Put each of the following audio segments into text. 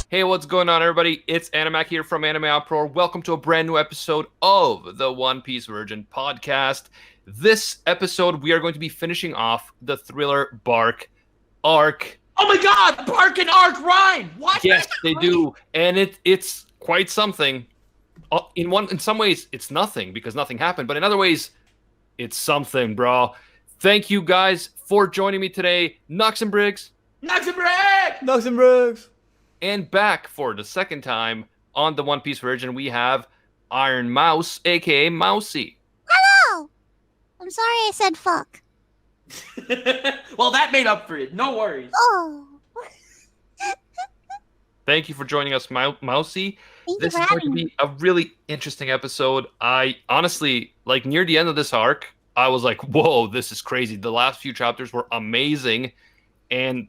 Hey, what's going on, everybody? It's Animac here from Anime Uproar. Welcome to a brand new episode of the One Piece Virgin podcast. This episode, we are going to be finishing off the Thriller Bark arc. Oh my god, Bark and Arc rhyme! What? Yes, they do, and it's quite something. In some ways, it's nothing because nothing happened, but in other ways, it's something, bro. Thank you guys for joining me today, Nux and Briggs. Nux and Briggs! Nux and Briggs! And back for the second time on the One Piece Virgin, we have Iron Mouse, aka Mousy. Hello! I'm sorry I said fuck. Well, that made up for it. No worries. Oh. Thank you for joining us, Mousy. Thank This you is for going to having me. be a really interesting episode. I honestly, like, near the end of this arc, I was like, whoa, this is crazy. The last few chapters were amazing. And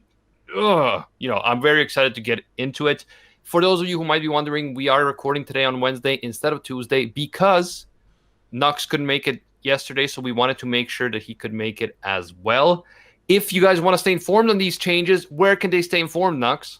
I'm very excited to get into it. For those of you who might be wondering, we are recording today on Wednesday instead of Tuesday because Nux couldn't make it yesterday, so we wanted to make sure that he could make it as well. If you guys want to stay informed on these changes, where can they stay informed, Nux?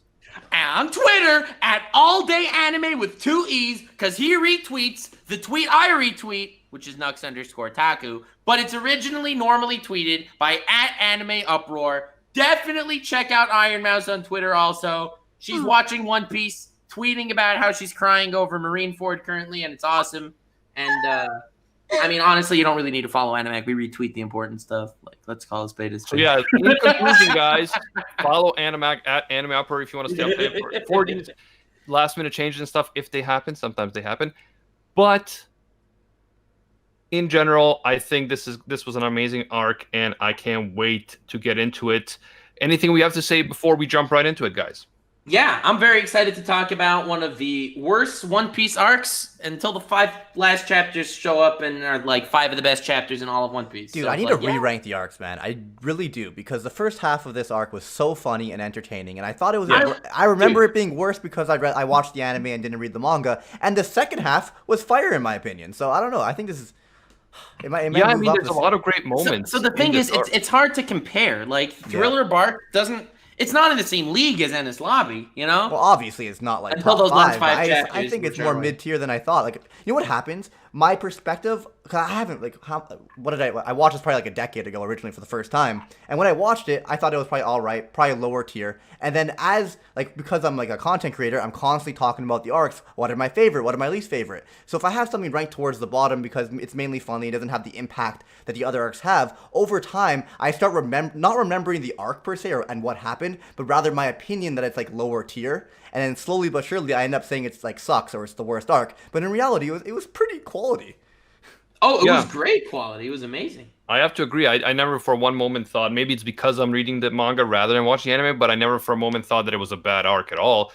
On Twitter at AllDayAnime with 2 E's, because he retweets the tweet I retweet, which is Nux_Taku, but it's originally normally tweeted by @AnimeUproar. Definitely check out Iron Mouse on Twitter also. She's watching One Piece, tweeting about how she's crying over Marineford currently, and it's awesome. And, I mean, honestly, you don't really need to follow Animac. We retweet the important stuff. Like, let's call a spade a spade. So, yeah, in conclusion, guys, follow Animac at Anime Uproar if you want to stay updated for these last-minute changes and stuff, if they happen. Sometimes they happen. But in general, I think this was an amazing arc, and I can't wait to get into it. Anything we have to say before we jump right into it, guys? Yeah, I'm very excited to talk about one of the worst One Piece arcs until the 5 last chapters show up and are like 5 of the best chapters in all of One Piece. Dude, So, I need like, to re-rank the arcs, man. I really do, because the first half of this arc was so funny and entertaining, and I thought it was. I remember it being worse because I watched the anime and didn't read the manga, and the second half was fire in my opinion. So I don't know. I think this is. It might I mean, there's a lot of great moments. So the thing is, it's hard to compare. Like, Thriller Bark doesn't. It's not in the same league as Ennis Lobby, you know? Well, obviously, it's not like Until top those last 5. 5 chapters, I think it's which more are like- mid-tier than I thought. Like, you know what happens? My perspective, because I haven't, like, I watched this probably like a decade ago originally for the first time. And when I watched it, I thought it was probably all right, probably lower tier. And then because I'm like a content creator, I'm constantly talking about the arcs. What are my favorite? What are my least favorite? So if I have something ranked towards the bottom because it's mainly funny, it doesn't have the impact that the other arcs have, over time, I start not remembering the arc per se and what happened, but rather my opinion that it's like lower tier. And then slowly but surely, I end up saying it's like sucks or it's the worst arc. But in reality, it was pretty quality. Oh, it was great quality. It was amazing. I have to agree. I never for one moment thought, maybe it's because I'm reading the manga rather than watching anime, but I never for a moment thought that it was a bad arc at all.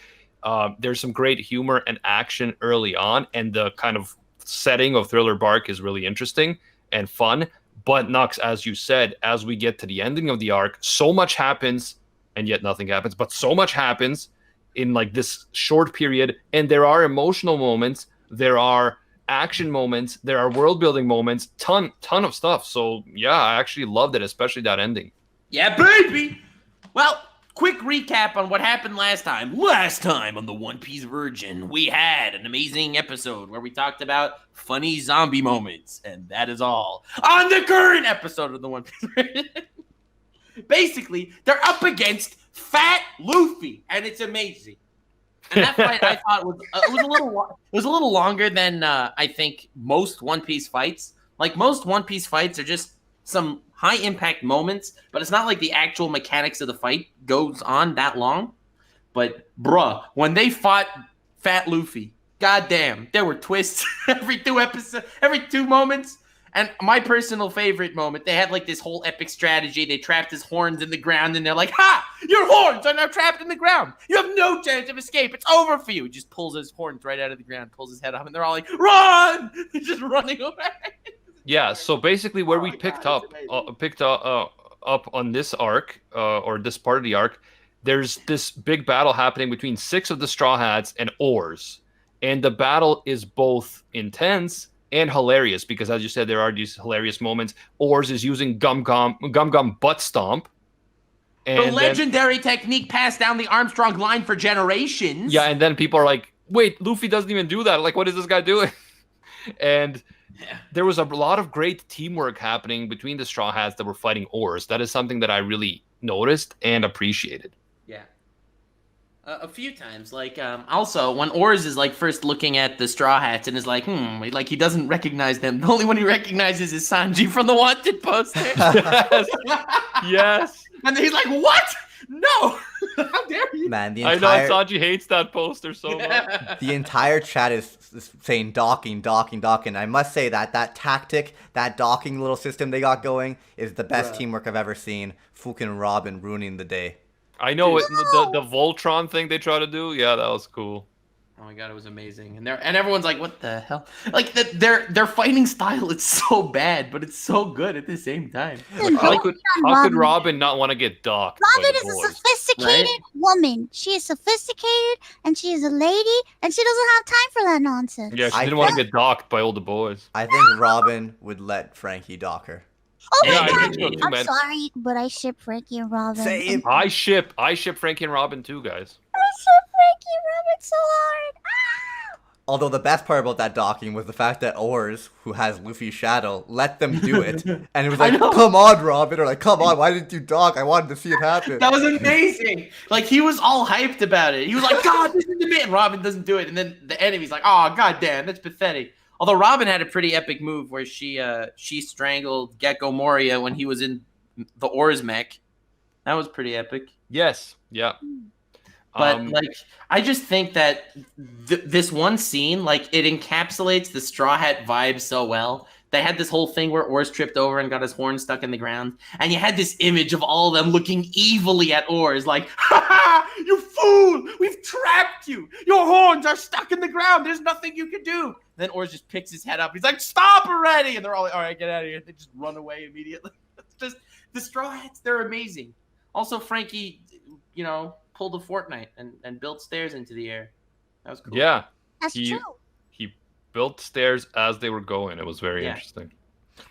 There's some great humor and action early on, and the kind of setting of Thriller Bark is really interesting and fun. But Nux, as you said, as we get to the ending of the arc, so much happens, and yet nothing happens. But so much happens in like this short period, and there are emotional moments, there are action moments, there are world building moments, ton of stuff. So yeah, I actually loved it, especially that ending. Yeah, baby. Well, quick recap on what happened last time. Last time on the One Piece Virgin, we had an amazing episode where we talked about funny zombie moments, and that is all. On the current episode of the One Piece Virgin, basically, they're up against Fat Luffy, and it's amazing. And that fight I thought was a little longer than I think most One Piece fights. Like, most One Piece fights are just some high impact moments, but it's not like the actual mechanics of the fight goes on that long. But bruh, when they fought Fat Luffy, goddamn, there were twists every 2 moments. And my personal favorite moment, they had like this whole epic strategy. They trapped his horns in the ground, and they're like, "Ha! Your horns are now trapped in the ground. You have no chance of escape. It's over for you." He just pulls his horns right out of the ground, pulls his head up, and they're all like, "Run!" He's just running away. Yeah. So basically, where we picked up on this arc, or this part of the arc, there's this big battle happening between 6 of the Straw Hats and Oars, and the battle is both intense and hilarious because, as you said, there are these hilarious moments. Oars is using Gum Gum butt stomp. The legendary technique passed down the Armstrong line for generations. Yeah, and then people are like, wait, Luffy doesn't even do that. Like, what is this guy doing? And there was a lot of great teamwork happening between the Straw Hats that were fighting oars. That is something that I really noticed and appreciated. Yeah. A few times. Like, also, when Oars is, like, first looking at the Straw Hats and is like, like, he doesn't recognize them. The only one he recognizes is Sanji from the Wanted poster. Yes. Yes. And then he's like, what? No! How dare you? Man, I know Sanji hates that poster so much. The entire chat is saying docking. I must say that tactic, that docking little system they got going is the best teamwork I've ever seen. Fucking Robin ruining the day. I know the Voltron thing they try to do. Yeah, that was cool. Oh my god, it was amazing. And everyone's like, what the hell? Like, their fighting style, it's so bad, but it's so good at the same time. How could Robin not want to get docked? Robin is a sophisticated woman. She is sophisticated, and she is a lady, and she doesn't have time for that nonsense. Yeah, she didn't want to get docked by all the boys. I think Robin would let Frankie dock her. Oh Yeah, my I god! think so too, I'm man. sorry, but I ship Frankie and Robin. Same. I ship Frankie and Robin too, guys. I ship Frankie and Robin so hard. Ah! Although the best part about that docking was the fact that Oars, who has Luffy's shadow, let them do it. And it was like, come on, Robin. Or like, come on, why didn't you dock? I wanted to see it happen. That was amazing. Like, he was all hyped about it. He was like, God, this is the man. Robin doesn't do it. And then the enemy's like, oh, god damn, that's pathetic. Although Robin had a pretty epic move where she strangled Gecko Moria when he was in the Oars mech. That was pretty epic. Yes. Yeah. But like, I just think that this one scene, like, it encapsulates the Straw Hat vibe so well. They had this whole thing where Oars tripped over and got his horn stuck in the ground, and you had this image of all of them looking evilly at Oars, like, "Ha ha! You fool! We've trapped you. Your horns are stuck in the ground. There's nothing you can do." Then Oars just picks his head up. He's like, "Stop already!" And they're all like, "All right, get out of here." They just run away immediately. It's just the Straw Hats. They're amazing. Also, Frankie, pulled a Fortnite and built stairs into the air. That was cool. Yeah. That's true. He built stairs as they were going. It was very interesting.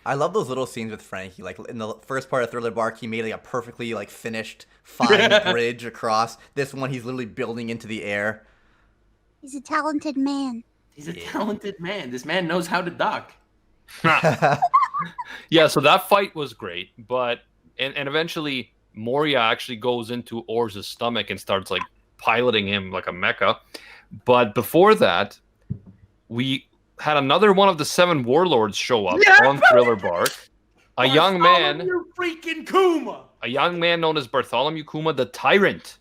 I love those little scenes with Frankie. Like in the first part of Thriller Bark, he made like a perfectly like finished, fine bridge across. This one, he's literally building into the air. He's a talented man. He's a talented man. This man knows how to dock. Yeah, so that fight was great, but and eventually Moria actually goes into Oars' stomach and starts like piloting him like a mecha. But before that, we had another one of the 7 warlords show up on Thriller Bark. A young man, freaking Kuma. A young man known as Bartholomew Kuma the Tyrant.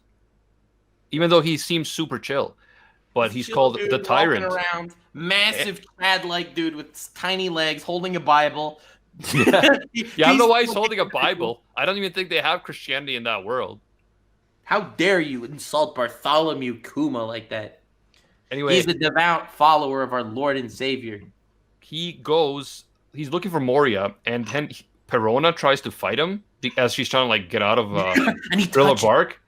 Even though he seems super chill, but he's called the Tyrant. Around, massive Chad-like dude with tiny legs, holding a Bible. Yeah, I don't know why he's holding a Bible. I don't even think they have Christianity in that world. How dare you insult Bartholomew Kuma like that? Anyway, he's a devout follower of our Lord and Savior. He's looking for Moria, and then Perona tries to fight him as she's trying to like get out of Thriller Bark.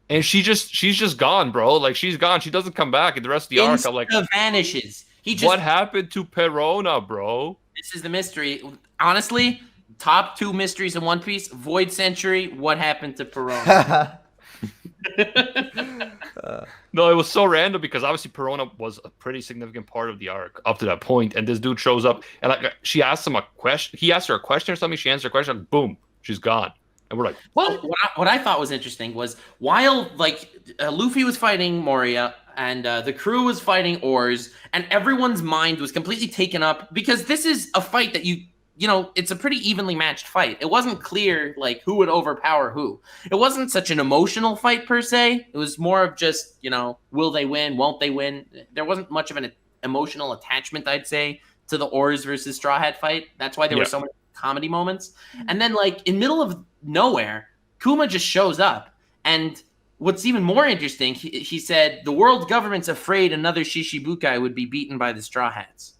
And she's just gone, bro. Like, she's gone. She doesn't come back in the rest of the arc. I'm like, vanishes. What happened to Perona, bro? This is the mystery. Honestly, top 2 mysteries in One Piece: Void Century. What happened to Perona? No, it was so random because obviously Perona was a pretty significant part of the arc up to that point, and this dude shows up and like she asked him a question. He asked her a question or something. She answered a question. Like, boom, she's gone. And we're like, well, what I thought was interesting was while Luffy was fighting Moria and the crew was fighting Oars, and everyone's mind was completely taken up because this is a fight that it's a pretty evenly matched fight. It wasn't clear like who would overpower who. It wasn't such an emotional fight per se. It was more of just, will they win? Won't they win? There wasn't much of an emotional attachment, I'd say, to the Oars versus Straw Hat fight. That's why there were so many comedy moments. And then like in middle of nowhere, Kuma just shows up. And what's even more interesting, he said, the world government's afraid another Shishibukai would be beaten by the Straw Hats.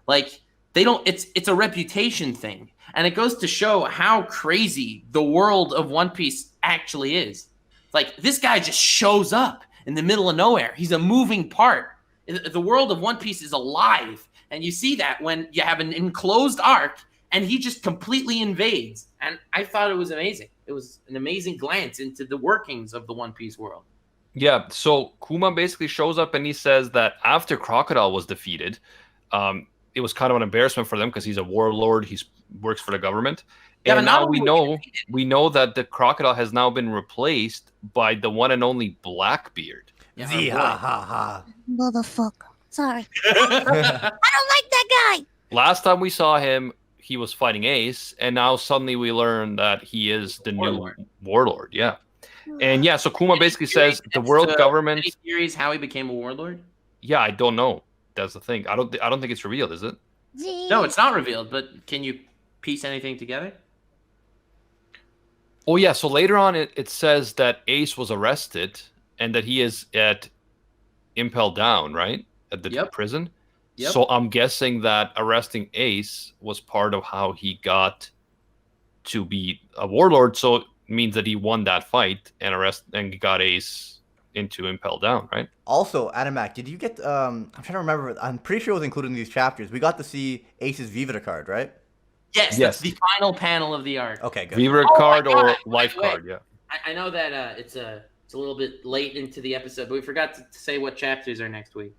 Like, it's a reputation thing. And it goes to show how crazy the world of One Piece actually is. Like, this guy just shows up in the middle of nowhere. He's a moving part. The world of One Piece is alive. And you see that when you have an enclosed arc and he just completely invades. And I thought it was amazing. It was an amazing glance into the workings of the One Piece world. Yeah, so Kuma basically shows up and he says that after Crocodile was defeated, it was kind of an embarrassment for them because he's a warlord. He works for the government. Yeah, And but not now only we know that the Crocodile has now been replaced by the one and only Blackbeard. Yeah, Z our ha boy. ha ha. Motherfucker. Sorry. I don't like that guy. Last time we saw him, he was fighting Ace, and now suddenly we learn that he is the Warlord. new warlord. Yeah. And yeah, so Kuma basically Theories says the as world to government. Any theories how he became a warlord? Yeah, I don't know. That's the thing. I don't think it's revealed, is it? Z. No, it's not revealed, but can you piece anything together? Oh yeah, so later on it says that Ace was arrested and that he is at Impel Down, right? At the Yep. prison. Yep. So I'm guessing that arresting Ace was part of how he got to be a warlord. So it means that he won that fight and got Ace into Impel Down, right? Also, Animac, did you get? I'm trying to remember. I'm pretty sure it was included in these chapters. We got to see Ace's Vivita card, right? Yes, Yes. that's the final panel of the arc. Okay, good. Viva Oh my card or God, life by the way. card, yeah. I know that it's a little bit late into the episode, but we forgot to say what chapters are next week.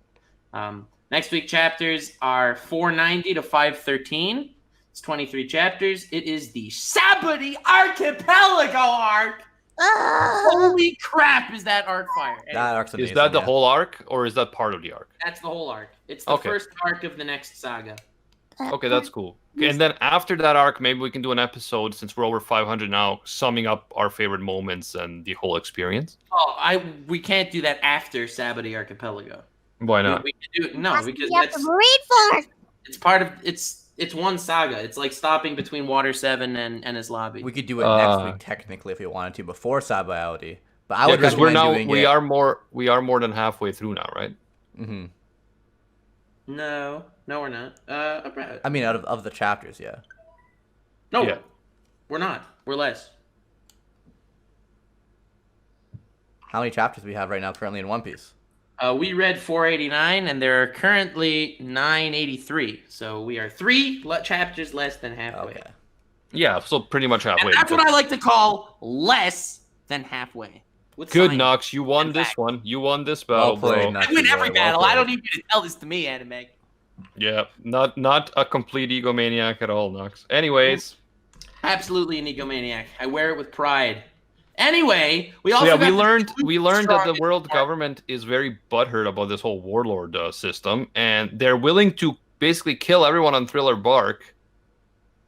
Next week chapters are 490 to 513. It's 23 chapters. It is the Sabaody Archipelago arc. Holy crap, is that arc fire? Anyway, That arc's amazing. Is that the yeah. whole arc or is that part of the arc? that's the whole arc. It's the Okay. first arc of the next saga. Okay, that's cool. Okay, and then after that arc, maybe we can do an episode since we're over 500 now, summing up our favorite moments and the whole experience. Oh, we can't do that after Sabaody Archipelago. Why not? We can do no because You have that's to read for it. it's part of it's one saga. It's like stopping between Water 7 and his lobby. We could do it next week technically if we wanted to before Sabaody. But I Yeah, would because recommend doing we it. are more than halfway through now, right? Mm-hmm. No, we're not. About- I mean, out of the chapters, yeah. no, Yeah. we're not. We're less. How many chapters do we have right now currently in One Piece? We read 489, and there are currently 983. So we are 3 chapters less than halfway. Okay. Yeah, so pretty much halfway. And that's what I like to call less than halfway. With Good, science. Knox. You won and this facts. one. You won this battle, Well played, bro. Knox. I win every Well battle. I played. don't need you to tell this to me, Anime. Yeah, not a complete egomaniac at all, Knox. Anyways, Absolutely an egomaniac. I wear it with pride. Anyway, we so also yeah, got we learned that the strongest world part. government is very butthurt about this whole warlord system, and they're willing to basically kill everyone on Thriller Bark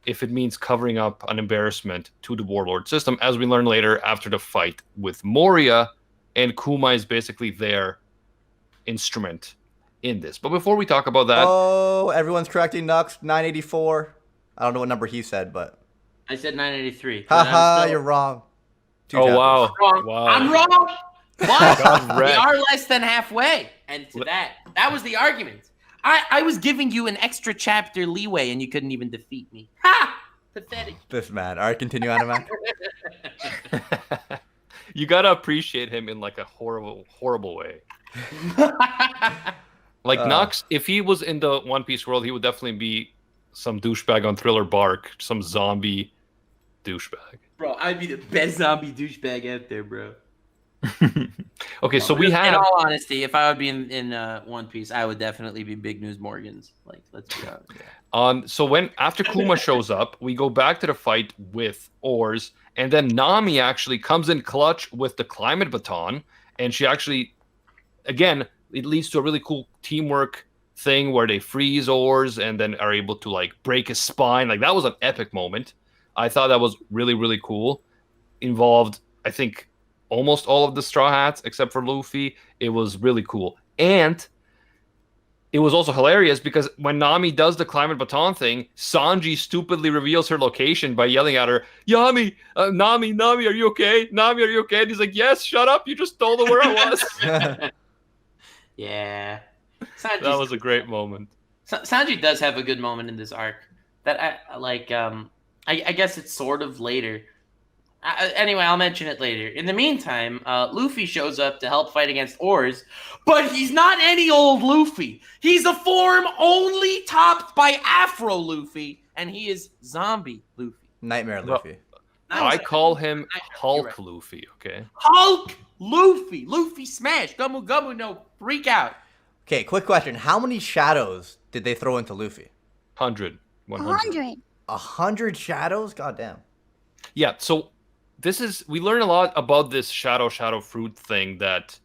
if it means covering up an embarrassment to the warlord system, as we learn later after the fight with Moria, and Kuma is basically their instrument in this. But before we talk about that, Oh, everyone's correcting Nux. 984. I don't know what number he said, but I said 983. but I'm haha, still you're wrong. Two oh chapters. wow, wrong. wow, I'm wrong. But God we wrecked. are less than halfway. And to that was the argument. I was giving you an extra chapter leeway, and you couldn't even defeat me. Ha! Pathetic. This man. All right, continue, Animac. You gotta appreciate him in like a horrible way. Like Nux, if he was in the One Piece world, he would definitely be some douchebag on Thriller Bark, some zombie douchebag. Bro, I'd be the best zombie douchebag out there, bro. Okay, so we In have all honesty, if I would be in One Piece, I would definitely be Big News Morgan's. Like, let's be honest. so when after Kuma shows up, we go back to the fight with Oars, and then Nami actually comes in clutch with the climate baton, and she actually, again, it leads to a really cool teamwork thing where they freeze Oars and then are able to like break his spine. Like that was an epic moment. I thought that was really, really cool. Involved, I think, almost all of the Straw Hats except for Luffy. It was really cool. And it was also hilarious because when Nami does the climate baton thing, Sanji stupidly reveals her location by yelling at her, Nami, Nami, are you okay? Nami, are you okay? And he's like, yes, shut up. You just told her where I was. Yeah. That was a great moment. Sanji does have a good moment in this arc. That I guess it's sort of later. Anyway, I'll mention it later. In the meantime, Luffy shows up to help fight against Oars, but he's not any old Luffy. He's a form only topped by Afro Luffy, and he is Zombie Luffy. Nightmare Well, Luffy. I call him Hulk right. Luffy. Okay. Hulk Luffy. Luffy smash. Gumu Gumu no freak out. Okay, quick question. How many shadows did they throw into Luffy? 100. 100. 100. 100 shadows? Goddamn. Yeah, so we learn a lot about this shadow fruit thing that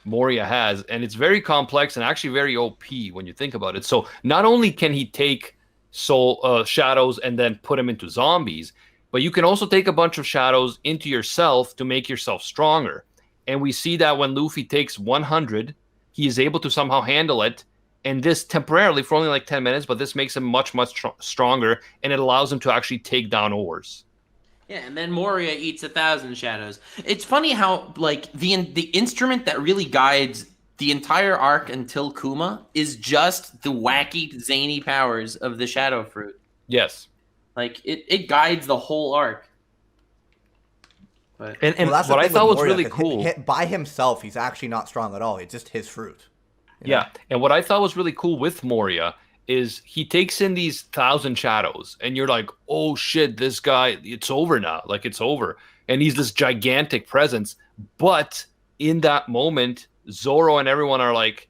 Moria has, and it's very complex and actually very OP when you think about it. So not only can he take shadows and then put them into zombies, but you can also take a bunch of shadows into yourself to make yourself stronger. And we see that when Luffy takes 100, he is able to somehow handle it, and this temporarily for only like 10 minutes, but this makes him much stronger, and it allows him to actually take down Oars. Yeah, and then Moria eats 1,000 shadows. It's funny how like the instrument that really guides the entire arc until Kuma is just the wacky zany powers of the shadow fruit. Yes. Like it guides the whole arc. But And Well, that's the what I thing thought with was Moria, really 'cause cool. by himself, he's actually not strong at all. It's just his fruit. You know? Yeah, and what I thought was really cool with Moria is he takes in these 1,000 shadows, and you're like, oh shit, this guy, it's over now. Like, it's over. And he's this gigantic presence. But in that moment, Zoro and everyone are like,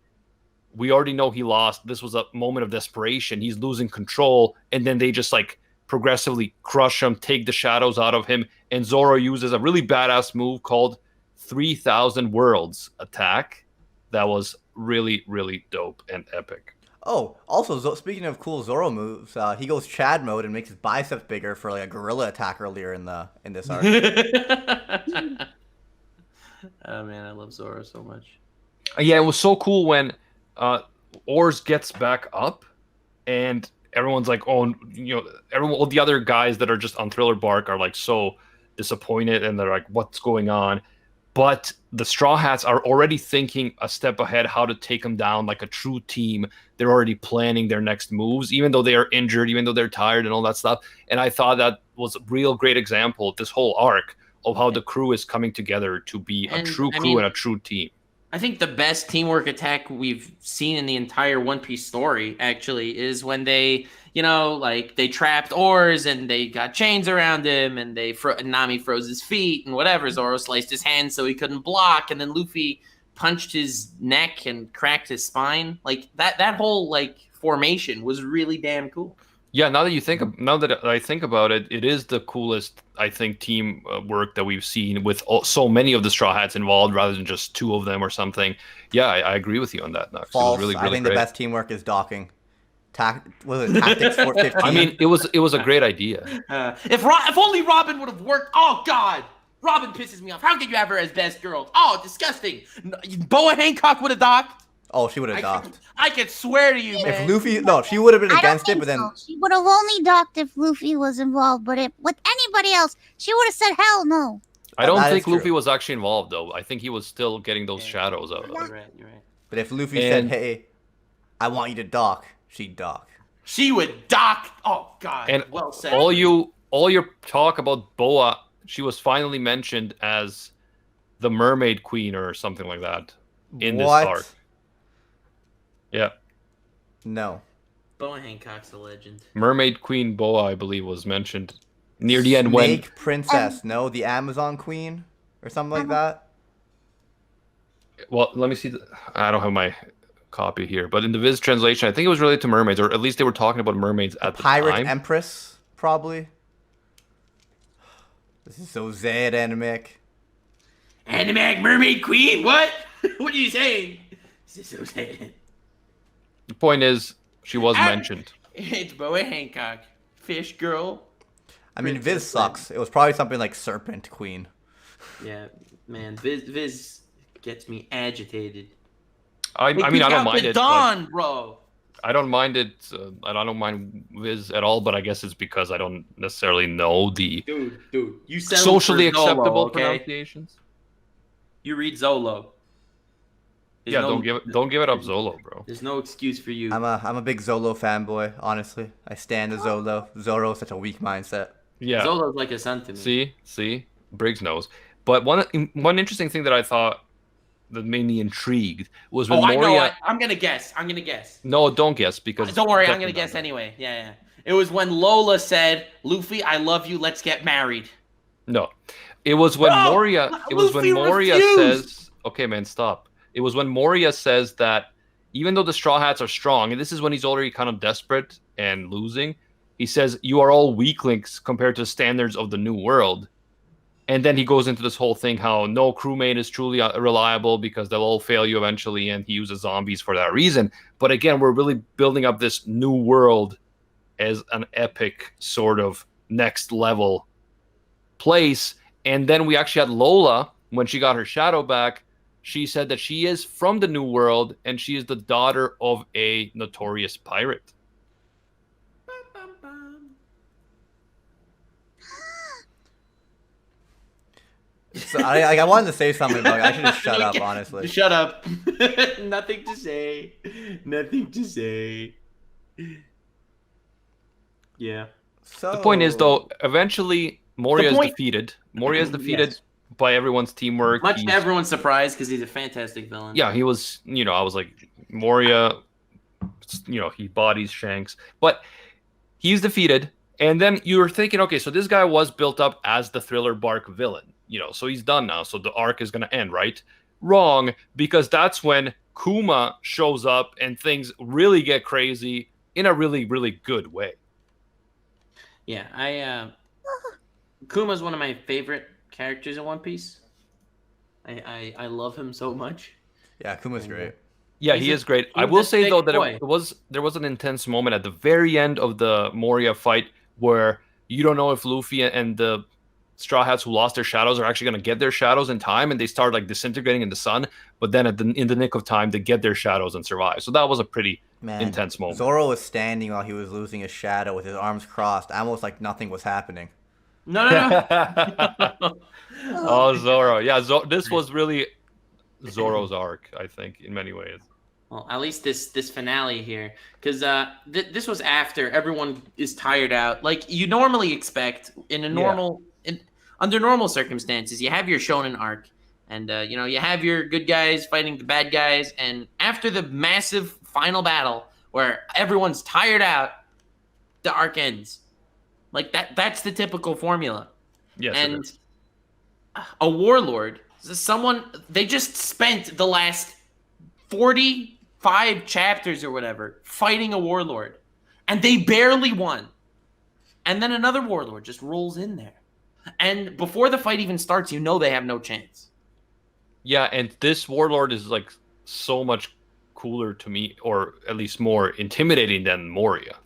we already know he lost. This was a moment of desperation. He's losing control. And then they just like progressively crush him, take the shadows out of him. And Zoro uses a really badass move called 3,000 Worlds attack. That was really, really dope and epic. Oh, also, speaking of cool Zoro moves, he goes Chad mode and makes his biceps bigger for like a gorilla attack earlier in this arc. Oh man, I love Zoro so much. Yeah, it was so cool when Oars gets back up, and everyone's like, "Oh, all the other guys that are just on Thriller Bark are like so disappointed, and they're like, what's going on?" But the Straw Hats are already thinking a step ahead how to take them down like a true team. They're already planning their next moves, even though they are injured, even though they're tired and all that stuff. And I thought that was a real great example, this whole arc, of how the crew is coming together to be a true crew and a true team. I think the best teamwork attack we've seen in the entire One Piece story, actually, is when they, they trapped Oars and they got chains around him and Nami froze his feet and whatever. Zoro sliced his hand so he couldn't block, and then Luffy punched his neck and cracked his spine. Like that whole formation was really damn cool. Yeah, now that I think about it, it is the coolest, I think, team work that we've seen with so many of the Straw Hats involved, rather than just two of them or something. Yeah, I agree with you on that, Nux. False. It was really I think great. the best teamwork is docking. Was it Tactics 415? I mean, it was a great idea. If only Robin would have worked. Oh God, Robin pisses me off. How could you have her as best girl? Oh, disgusting. Boa Hancock would have docked. Oh, she would have docked. I could swear to you, man. If Luffy, no, she would have been I don't against it, think but then so. She would have only docked if Luffy was involved, but with anybody else, she would have said hell no. I don't That is think true. Luffy was actually involved, though. I think he was still getting those shadows out. You're right. But if Luffy said, "Hey, I want you to dock," she'd dock. She would dock. Oh God. And well said. all your talk about Boa, she was finally mentioned as the Mermaid Queen or something like that in this arc. Yeah. No. Boa Hancock's a legend. Mermaid Queen Boa, I believe, was mentioned near the end Snake Princess. No, the Amazon Queen or something like that. Well, let me see. I don't have my copy here, but in the Viz translation, I think it was related to mermaids, or at least they were talking about mermaids at the Pirate time. Empress, probably. This is so Zed animic. Animag Mermaid Queen? What? What are you saying? This is so sad. The point is, she was mentioned. It's Boa Hancock. Fish girl. I mean, Viz sucks. It was probably something like Serpent Queen. Yeah, man. Viz gets me agitated. I mean, I don't mind it. Dawn, bro. I don't mind it. I don't mind Viz at all, but I guess it's because I don't necessarily know the Dude, you settled socially for Zolo, acceptable okay? pronunciations. You read Zolo. There's Yeah, no- don't give it up, Zolo, bro. There's no excuse for you. I'm a big Zolo fanboy, honestly. I stand the Zolo. Zoro is such a weak mindset. Yeah. Zolo's like a son to me. See. Briggs knows. But one interesting thing that I thought that made me intrigued was when Oh, I know. Moria. I'm gonna guess. No, don't guess because Don't worry, I'm definitely gonna guess not. anyway. Yeah. It was when Lola said, "Luffy, I love you. Let's get married." No, it was when No, Moria. It was when Luffy Moria refused. says, "Okay, man, stop." It was when Moria says that even though the Straw Hats are strong, and this is when he's already kind of desperate and losing, he says, "You are all weaklings compared to the standards of the New World." And then he goes into this whole thing how no crewmate is truly reliable because they'll all fail you eventually, and he uses zombies for that reason. But again, we're really building up this New World as an epic sort of next level place. And then we actually had Lola when she got her shadow back. She said that she is from the New World and she is the daughter of a notorious pirate. So I wanted to say something, but I should just shut up, honestly. Just shut up. Nothing to say. Nothing to say. Yeah. So The point is, though, eventually Moria is defeated. Moria is defeated Yes. by everyone's teamwork. Much to everyone's surprise, because he's a fantastic villain. Yeah, he was, I was like, Moria, he bodies Shanks. But he's defeated. And then you were thinking, okay, so this guy was built up as the Thriller Bark villain, so he's done now. So the arc is going to end, right? Wrong, because that's when Kuma shows up and things really get crazy in a really, really good way. Yeah, Kuma's one of my favorite characters in One Piece. I love him so much. yeah, Kuma's great. Yeah, He's he a- is great. I he's will a say thick though that boy. there was an intense moment at the very end of the Moria fight where you don't know if Luffy and the Straw Hats who lost their shadows are actually going to get their shadows in time, and they start like disintegrating in the sun. But then in the nick of time, they get their shadows and survive. So that was a pretty intense moment. Zoro was standing while he was losing his shadow with his arms crossed, almost like nothing was happening. No. Oh, Zoro. Yeah, this was really Zoro's arc, I think, in many ways. Well, at least this finale here, because this was after everyone is tired out. Like you normally expect in a under normal circumstances, you have your shonen arc, and you have your good guys fighting the bad guys, and after the massive final battle where everyone's tired out, the arc ends. Like that's the typical formula. Yes, And a warlord, someone they just spent the last 45 chapters or whatever fighting a warlord, and they barely won. And then another warlord just rolls in there. And before the fight even starts, they have no chance. Yeah, and this warlord is like so much cooler to me, or at least more intimidating than Moria.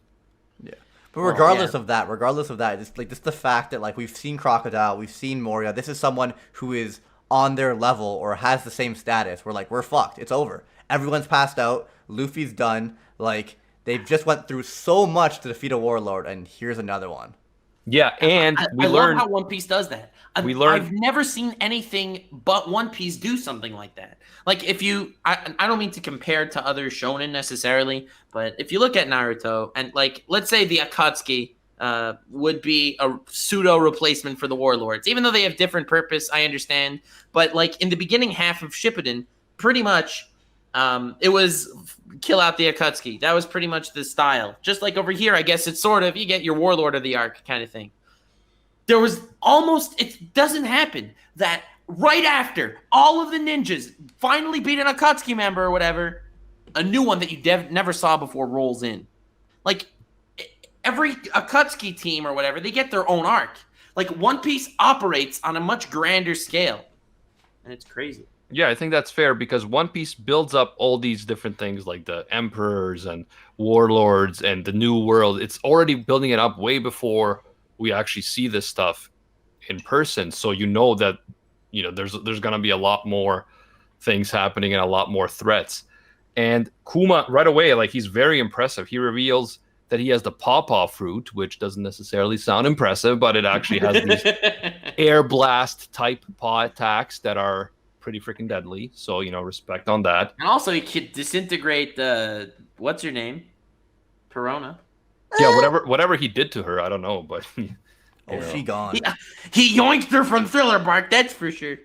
Yeah. But regardless of that, it's like just the fact that like we've seen Crocodile, we've seen Moria. This is someone who is on their level or has the same status. We're fucked. It's over. Everyone's passed out. Luffy's done. Like they've just went through so much to defeat a warlord, and here's another one. Yeah, and I love how One Piece does that. I've never seen anything but One Piece do something like that. Like if I don't mean to compare to other shonen necessarily, but if you look at Naruto and like let's say the Akatsuki would be a pseudo replacement for the warlords, even though they have different purpose. I understand, but like in the beginning half of Shippuden, pretty much it was kill out the Akatsuki. That was pretty much the style. Just like over here, I guess it's sort of you get your warlord of the arc kind of thing. There was it doesn't happen that right after all of the ninjas finally beat an Akatsuki member or whatever, a new one that you never saw before rolls in. Like every Akatsuki team or whatever, they get their own arc. Like One Piece operates on a much grander scale, and it's crazy. Yeah, I think that's fair because One Piece builds up all these different things like the emperors and warlords and the new world. It's already building it up way before we actually see this stuff in person. So that there's going to be a lot more things happening and a lot more threats. And Kuma right away, like he's very impressive. He reveals that he has the pawpaw fruit, which doesn't necessarily sound impressive, but it actually has these air blast type paw attacks that are pretty freaking deadly. So, respect on that. And also he could disintegrate what's your name? Perona. Yeah, whatever he did to her, I don't know, but Oh, she gone. He yoinked her from Thriller Bark, that's for sure.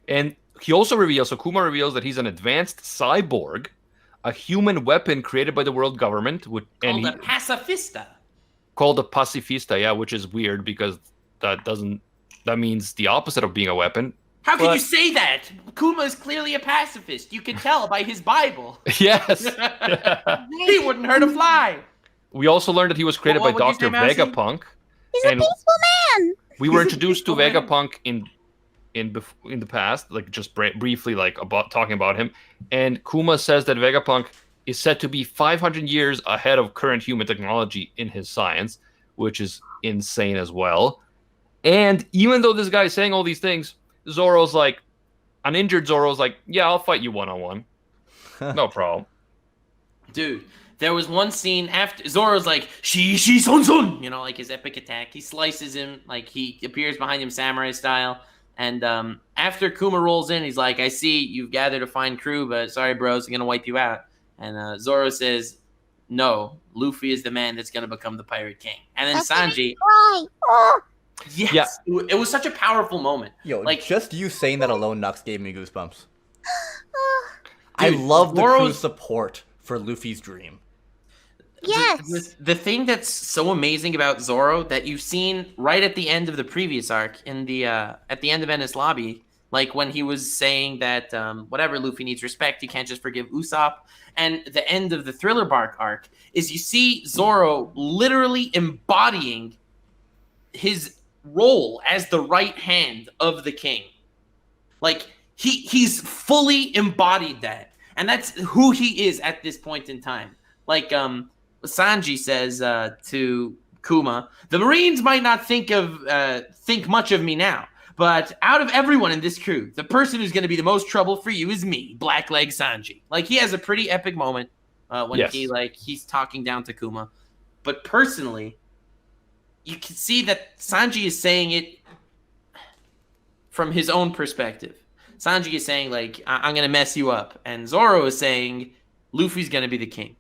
And he also reveals, so Kuma reveals that he's an advanced cyborg, a human weapon created by the world government, Called a pacifista. Called a pacifista, yeah, which is weird because that means the opposite of being a weapon. How can you say that? Kuma is clearly a pacifist. You can tell by his Bible. Yes. He wouldn't hurt a fly. We also learned that he was created by What would you Dr. say, Mousy? Vegapunk. He's a peaceful man. We were introduced to peaceful man. Vegapunk in the past, like just briefly, like about talking about him. And Kuma says that Vegapunk is said to be 500 years ahead of current human technology in his science, which is insane as well. And even though this guy is saying all these things, Zoro's like, an injured Zoro's like, yeah, I'll fight you one-on-one. No problem. Dude, there was one scene after Zoro's like, she son, you know, like his epic attack. He slices him, like he appears behind him samurai style. And after Kuma rolls in, he's like, I see you've gathered a fine crew, but sorry, bros, I'm going to wipe you out. And Zoro says, no, Luffy is the man that's going to become the Pirate King. And then That's Sanji... Cry. Oh. Yes, Yeah. It was such a powerful moment. Yo, like just you saying that alone, Nux, gave me goosebumps. Dude, I love the Zoro's- crew's support for Luffy's dream. Yes. The thing that's so amazing about Zoro that you've seen right at the end of the previous arc in the at the end of Enies Lobby, like when he was saying that whatever, Luffy needs respect, you can't just forgive Usopp, and the end of the Thriller Bark arc is you see Zoro literally embodying his role as the right hand of the king. Like he's fully embodied that, and that's who he is at this point in time. Like Sanji says to Kuma, the Marines might not think much of me now, but out of everyone in this crew, the person who's going to be the most trouble for you is me, Blackleg Sanji. Like he has a pretty epic moment when Yes. he's talking down to Kuma, but personally, you can see that Sanji is saying it from his own perspective. Sanji is saying, like, I'm going to mess you up. And Zoro is saying, Luffy's going to be the king.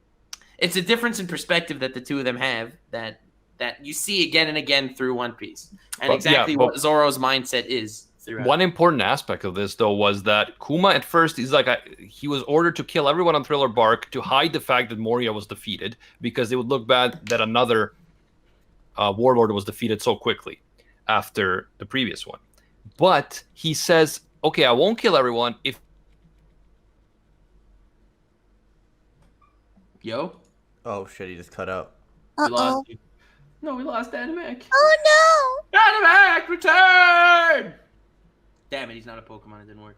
It's a difference in perspective that the two of them have that you see again and again through One Piece. And what Zoro's mindset is throughout. One important aspect of this, though, was that Kuma at first, he was ordered to kill everyone on Thriller Bark to hide the fact that Moria was defeated, because it would look bad that another warlord was defeated so quickly after the previous one. But he says, okay, I won't kill everyone if... Yo? Oh shit, he just cut out. We Uh-oh. lost you. No, we lost Animac. Oh Animac, return! Damn it, he's not a Pokemon. It didn't work.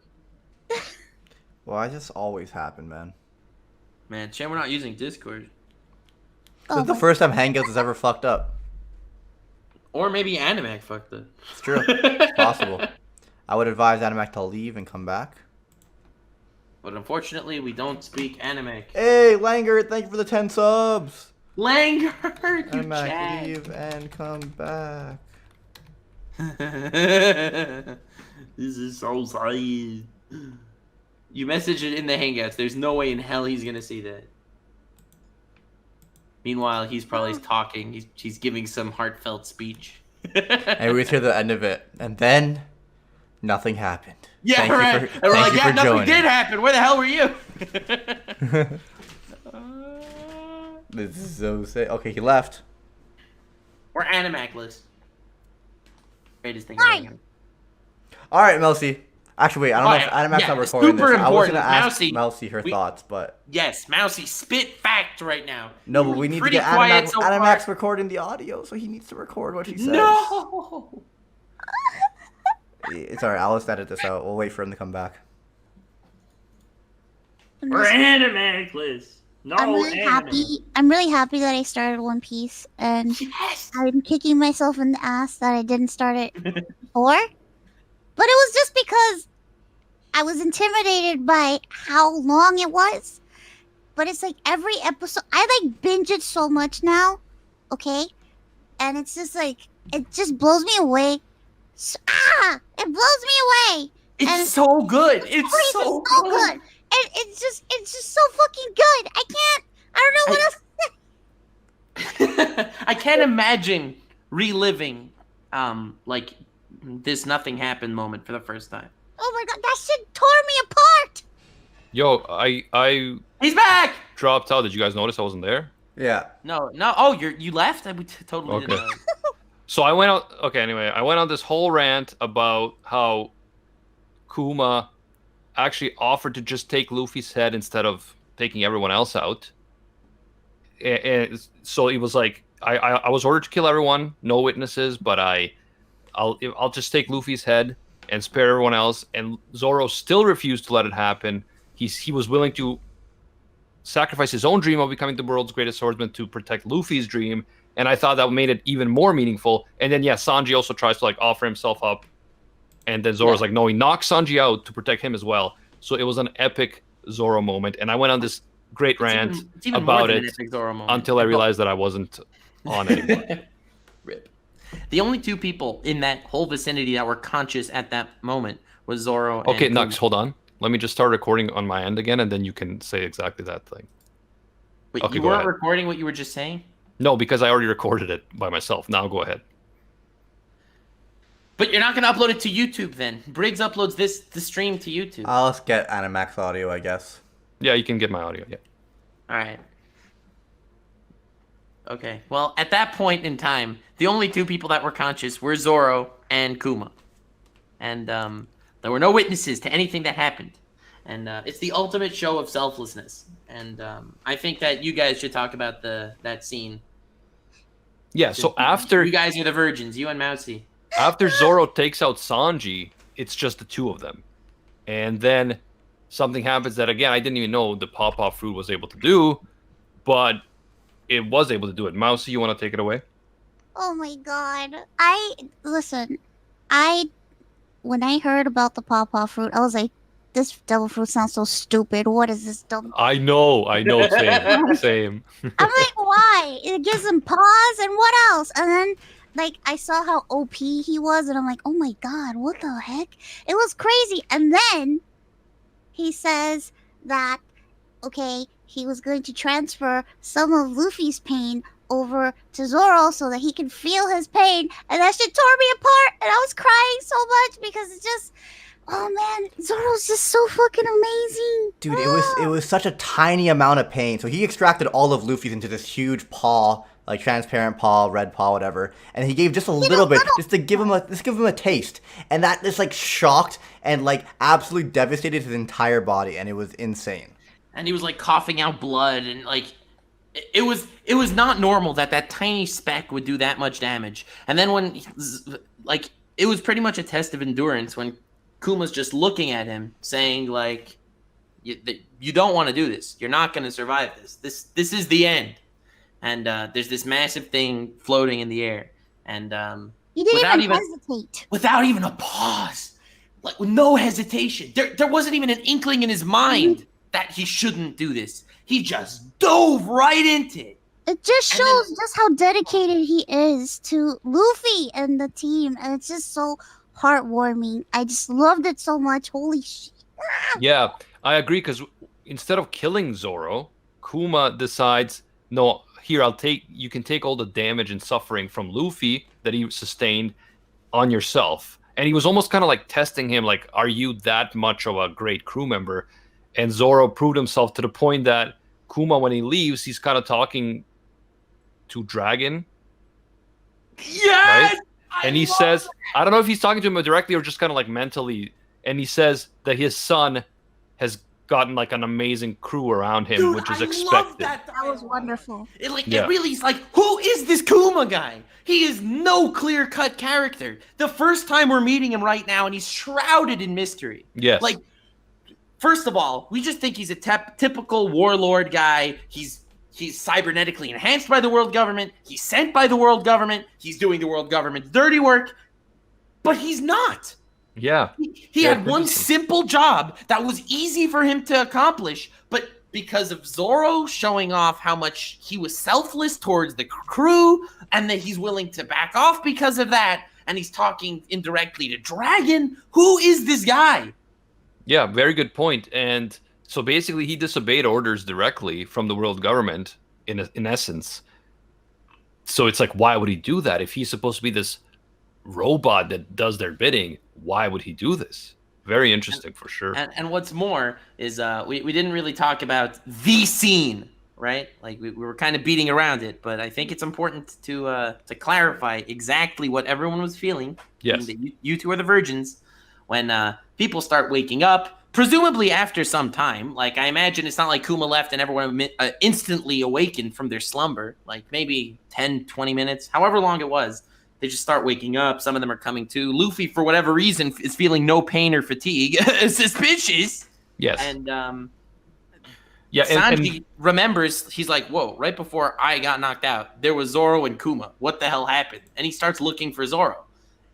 Why does this always happen, man? Man, Chan, we're not using Discord. This no. is the first time Hangouts has ever fucked up. Or maybe Animac fucked it. It's true. It's possible. I would advise Animac to leave and come back. But unfortunately, we don't speak Animac. Hey, Langer, thank you for the 10 subs. Langer, you Animac, Chad. leave and come back. This is so sad. You message it in the Hangouts. There's no way in hell he's gonna see that. Meanwhile, he's probably talking. He's giving some heartfelt speech. And we hear the end of it, and then nothing happened. Yeah, Thank you right. for- And we're thank like, you yeah, for nothing joining. did happen. Where the hell were you? This is so sick. Okay, he left. We're Animacless. Greatest thing Hi. ever. All right, Melcy. Actually, wait, I don't know if Animac's yeah, not recording super this. I was important. gonna ask Mousy, Melcy her thoughts, but Yes, Mousy, spit fact right now. no, You but were we need to pretty get quiet Animac. so Animac's far. recording the audio, so he needs to record what she says. No. It's alright. I'll just edit this out. We'll wait for him to come back. We're Animacless. No, I'm really happy. I'm really happy that I started One Piece, and Yes. I'm kicking myself in the ass that I didn't start it before. But it was just because I was intimidated by how long it was. But it's like every episode, I like binge it so much now, okay? And it's just like, it just blows me away. It blows me away. It's And- so good. Please, It's so good. And it's just so fucking good. I don't know what else. I can't imagine reliving like this nothing happened moment for the first time. Oh my god, that shit tore me apart. Yo, I He's back. dropped out. Did you guys notice I wasn't there? Yeah. No. Oh, you left. We totally Okay. didn't know. So I went out. Okay, anyway, I went on this whole rant about how Kuma actually offered to just take Luffy's head instead of taking everyone else out. And so he was like, I was ordered to kill everyone, no witnesses, but I'll just take Luffy's head and spare everyone else. And Zoro still refused to let it happen. He was willing to sacrifice his own dream of becoming the world's greatest swordsman to protect Luffy's dream. And I thought that made it even more meaningful. And then, yeah, Sanji also tries to like offer himself up. And then Zoro's like, no, he knocks Sanji out to protect him as well. So it was an epic Zoro moment. And I went on this great rant it's even about more than it an epic Zoro moment. until I realized that I wasn't on anymore. Rip. The only two people in that whole vicinity that were conscious at that moment was Zoro and Okay, Kuma. Nux, hold on. Let me just start recording on my end again, and then you can say exactly that thing. Wait, Okay, you go weren't ahead. recording what you were just saying? No, because I already recorded it by myself. Now go ahead. But you're not going to upload it to YouTube then. Briggs uploads the stream to YouTube. I'll just get Animax audio, I guess. Yeah, you can get my audio. Yeah. All right. Okay. Well, at that point in time, the only two people that were conscious were Zoro and Kuma. And there were no witnesses to anything that happened. And it's the ultimate show of selflessness. And I think that you guys should talk about that scene. Yeah, so after You guys are the virgins, you and Mousy. after Zoro takes out Sanji, it's just the two of them. And then something happens that, again, I didn't even know the Pawpaw fruit was able to do, but it was able to do it. Mousy, you want to take it away? Oh my god. When I heard about the pawpaw fruit, I was like, this devil fruit sounds so stupid. What is this dumb? I know, same, same. I'm like, why? It gives him paws and what else? And then, like, I saw how OP he was, and I'm like, oh my god, what the heck? It was crazy. And then he says that, okay, he was going to transfer some of Luffy's pain over to Zoro so that he can feel his pain, and that shit tore me apart, and I was crying so much because it's just, oh man, Zoro's just so fucking amazing. Dude, it was such a tiny amount of pain. So he extracted all of Luffy's into this huge paw, like transparent paw, red paw, whatever, and he gave just a little bit, just to give him a taste, and that just like shocked and like absolutely devastated his entire body, and it was insane. And he was like coughing out blood, and like it was not normal that tiny speck would do that much damage. And then when like it was pretty much a test of endurance when Kuma's just looking at him saying like, you don't want to do this, you're not going to survive this is the end. And there's this massive thing floating in the air, and He didn't even hesitate. without even a pause, like with no hesitation, there wasn't even an inkling in his mind that he shouldn't do this. He just dove right into it. It just And shows just how dedicated he is to Luffy and the team, and it's just so heartwarming. I just loved it so much. Holy shit. Yeah, I agree, because instead of killing Zoro, Kuma decides, no, here, you can take all the damage and suffering from Luffy that he sustained on yourself. And he was almost kind of like testing him, like, are you that much of a great crew member? And Zoro proved himself to the point that Kuma, when he leaves, he's kind of talking to Dragon. Yes! Right? And he says, I don't know if he's talking to him directly or just kind of like mentally. And he says that his son has gotten like an amazing crew around him, Dude, which is I expected. love that That was dialogue. wonderful. It Yeah. really is like, who is this Kuma guy? He is no clear-cut character. The first time we're meeting him right now, and he's shrouded in mystery. Yes. Like, first of all, we just think he's a typical warlord guy. He's cybernetically enhanced by the world government. He's sent by the world government. He's doing the world government's dirty work. But he's not. yeah. He Yeah, had one interesting. simple job that was easy for him to accomplish, but because of Zoro showing off how much he was selfless towards the crew, and that he's willing to back off because of that, and he's talking indirectly to Dragon, who is this guy? Yeah, very good point. And so basically, he disobeyed orders directly from the world government, in essence. So it's like, why would he do that if he's supposed to be this robot that does their bidding, why would he do this? Very interesting for sure. And what's more is we didn't really talk about the scene, right? Like we were kind of beating around it, but I think it's important to clarify exactly what everyone was feeling. Yes. You two are the virgins. When people start waking up, presumably after some time, like I imagine it's not like Kuma left and everyone instantly awakened from their slumber, like maybe 10, 20 minutes, however long it was. They just start waking up. Some of them are coming to. Luffy, for whatever reason, is feeling no pain or fatigue. Suspicious. Yes. And and Sanji remembers, he's like, whoa, right before I got knocked out, there was Zoro and Kuma. What the hell happened? And he starts looking for Zoro.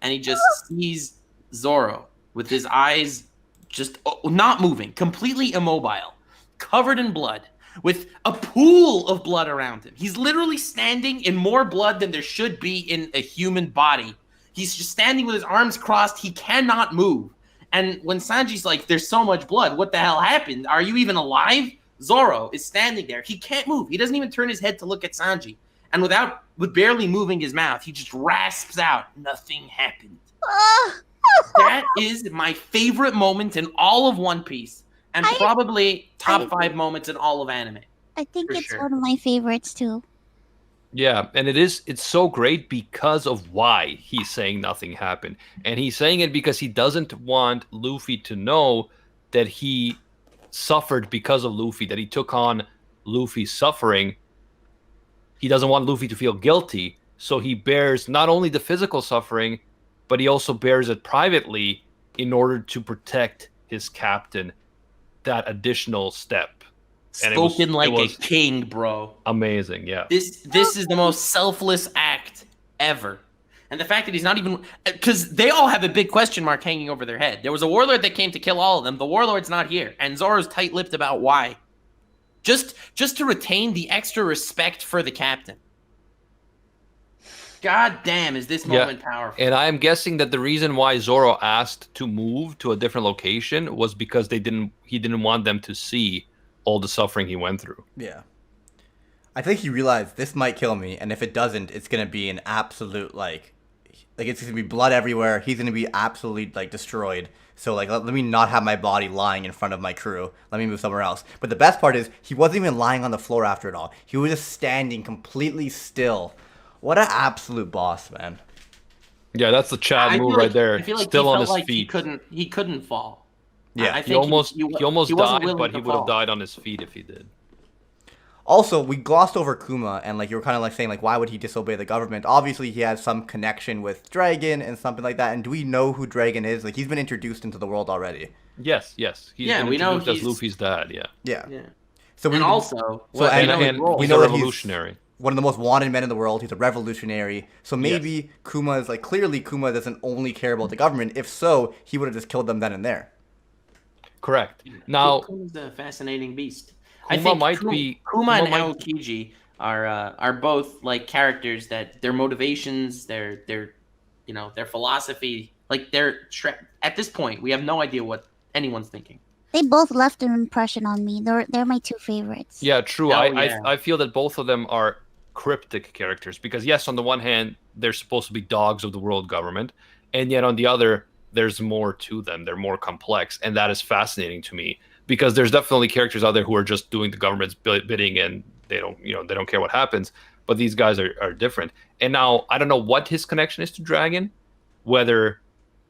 And he just sees Zoro with his eyes just not moving, completely immobile, covered in blood, with a pool of blood around him. He's literally standing in more blood than there should be in a human body. He's just standing with his arms crossed. He cannot move. And when Sanji's like, there's so much blood, what the hell happened? Are you even alive? Zoro is standing there. He can't move. He doesn't even turn his head to look at Sanji. And with barely moving his mouth, he just rasps out, nothing happened. That is my favorite moment in all of One Piece. And probably top 5 moments in all of anime. I think it's one of my favorites too. Yeah, and it's so great because of why he's saying nothing happened. And he's saying it because he doesn't want Luffy to know that he suffered because of Luffy, that he took on Luffy's suffering. He doesn't want Luffy to feel guilty, so he bears not only the physical suffering, but he also bears it privately in order to protect his captain. That additional step. And Spoken like a king, bro. Amazing, yeah. This is the most selfless act ever. And the fact that he's not even... Because they all have a big question mark hanging over their head. There was a warlord that came to kill all of them. The warlord's not here. And Zoro's tight-lipped about why. Just to retain the extra respect for the captain. God damn, is this moment powerful. And I'm guessing that the reason why Zoro asked to move to a different location was because he didn't want them to see all the suffering he went through. Yeah. I think he realized this might kill me, and if it doesn't, it's going to be an absolute, like it's going to be blood everywhere. He's going to be absolutely, destroyed. So, let me not have my body lying in front of my crew. Let me move somewhere else. But the best part is, he wasn't even lying on the floor after it all. He was just standing completely still. What an absolute boss, man. Yeah, that's the Chad move right there. I feel like still he on felt his like feet. He couldn't fall. Yeah, I think he almost he died, but he would have died on his feet if he did. Also, we glossed over Kuma, and you were kind of saying why would he disobey the government? Obviously, he has some connection with Dragon and something like that. And do we know who Dragon is? He's been introduced into the world already. Yes. He's been we know introduced as Luffy's dad. Yeah. So we know he's a revolutionary. One of the most wanted men in the world. He's a revolutionary. So maybe Kuma is clearly Kuma doesn't only care about the government. If so, he would have just killed them then and there. Correct. Now, Kuma's a fascinating beast. Kuma I think might Kuma and Aokiji are both characters that their motivations, their philosophy, at this point we have no idea what anyone's thinking. They both left an impression on me. They're my 2 favorites. Yeah, true. I feel that both of them are cryptic characters because yes, on the one hand, they're supposed to be dogs of the world government, and yet on the other, there's more to them. They're more complex, and that is fascinating to me because there's definitely characters out there who are just doing the government's bidding and they don't care what happens. But these guys are different. And now I don't know what his connection is to Dragon, whether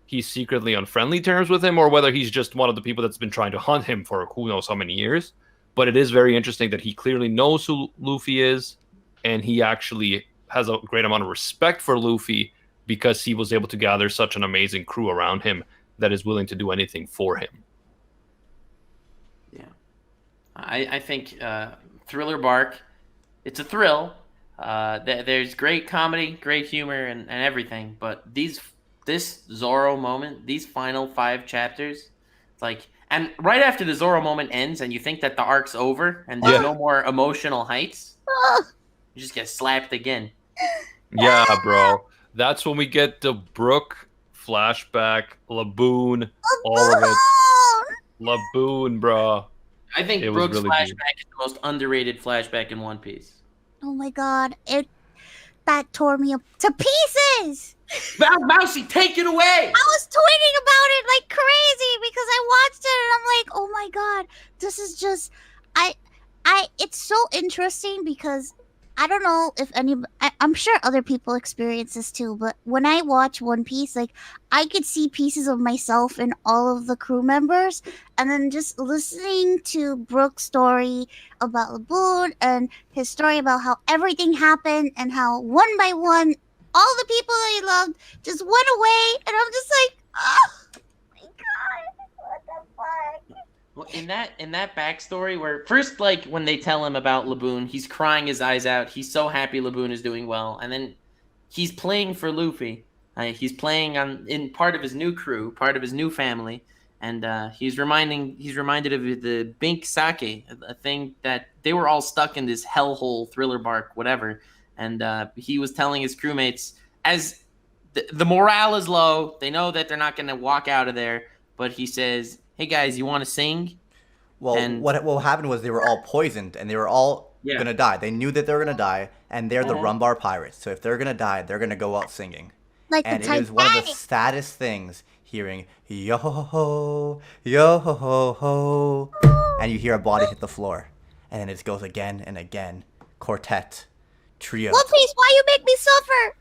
he's secretly on friendly terms with him or whether he's just one of the people that's been trying to hunt him for who knows how many years. But it is very interesting that he clearly knows who Luffy is, and he actually has a great amount of respect for Luffy because he was able to gather such an amazing crew around him that is willing to do anything for him. Yeah. I think Thriller Bark, it's a thrill. There's great comedy, great humor, and everything. But this Zoro moment, these final 5 chapters, and right after the Zoro moment ends and you think that the arc's over and there's no more emotional heights, you just get slapped again. Yeah, bro. That's when we get the Brook flashback, Laboon, all of it. Laboon, bro. I think Brook's flashback is the most underrated flashback in One Piece. Oh my god. that tore me to pieces. Mousy, take it away. I was tweeting about it like crazy because I watched it and I'm like, oh my god, this is just, it's so interesting because I don't know if I'm sure other people experience this too, but when I watch One Piece, like I could see pieces of myself in all of the crew members, and then just listening to Brooke's story about Laboon and his story about how everything happened and how one by one all the people that he loved just went away, and I'm just like, oh my god, what the fuck? Well, in that backstory, where first, like when they tell him about Laboon, he's crying his eyes out. He's so happy Laboon is doing well, and then he's playing for Luffy. He's playing in part of his new crew, part of his new family, and he's reminded of the Bink Sake, a thing that they were all stuck in this hellhole, thriller bark, whatever. And he was telling his crewmates, as the morale is low, they know that they're not going to walk out of there, but he says, hey guys, you want to sing? Well, And- what happened was they were all poisoned and they were all Yeah. gonna die. They knew that they were gonna die, and they're the Uh-huh. Rumbar pirates. So if they're gonna die, they're gonna go out singing. Like And the it is one of the Titanic. saddest things hearing yo ho yo ho ho, and you hear a body hit the floor, and then it goes again and again. Quartet, trio. One Piece, why you make me suffer?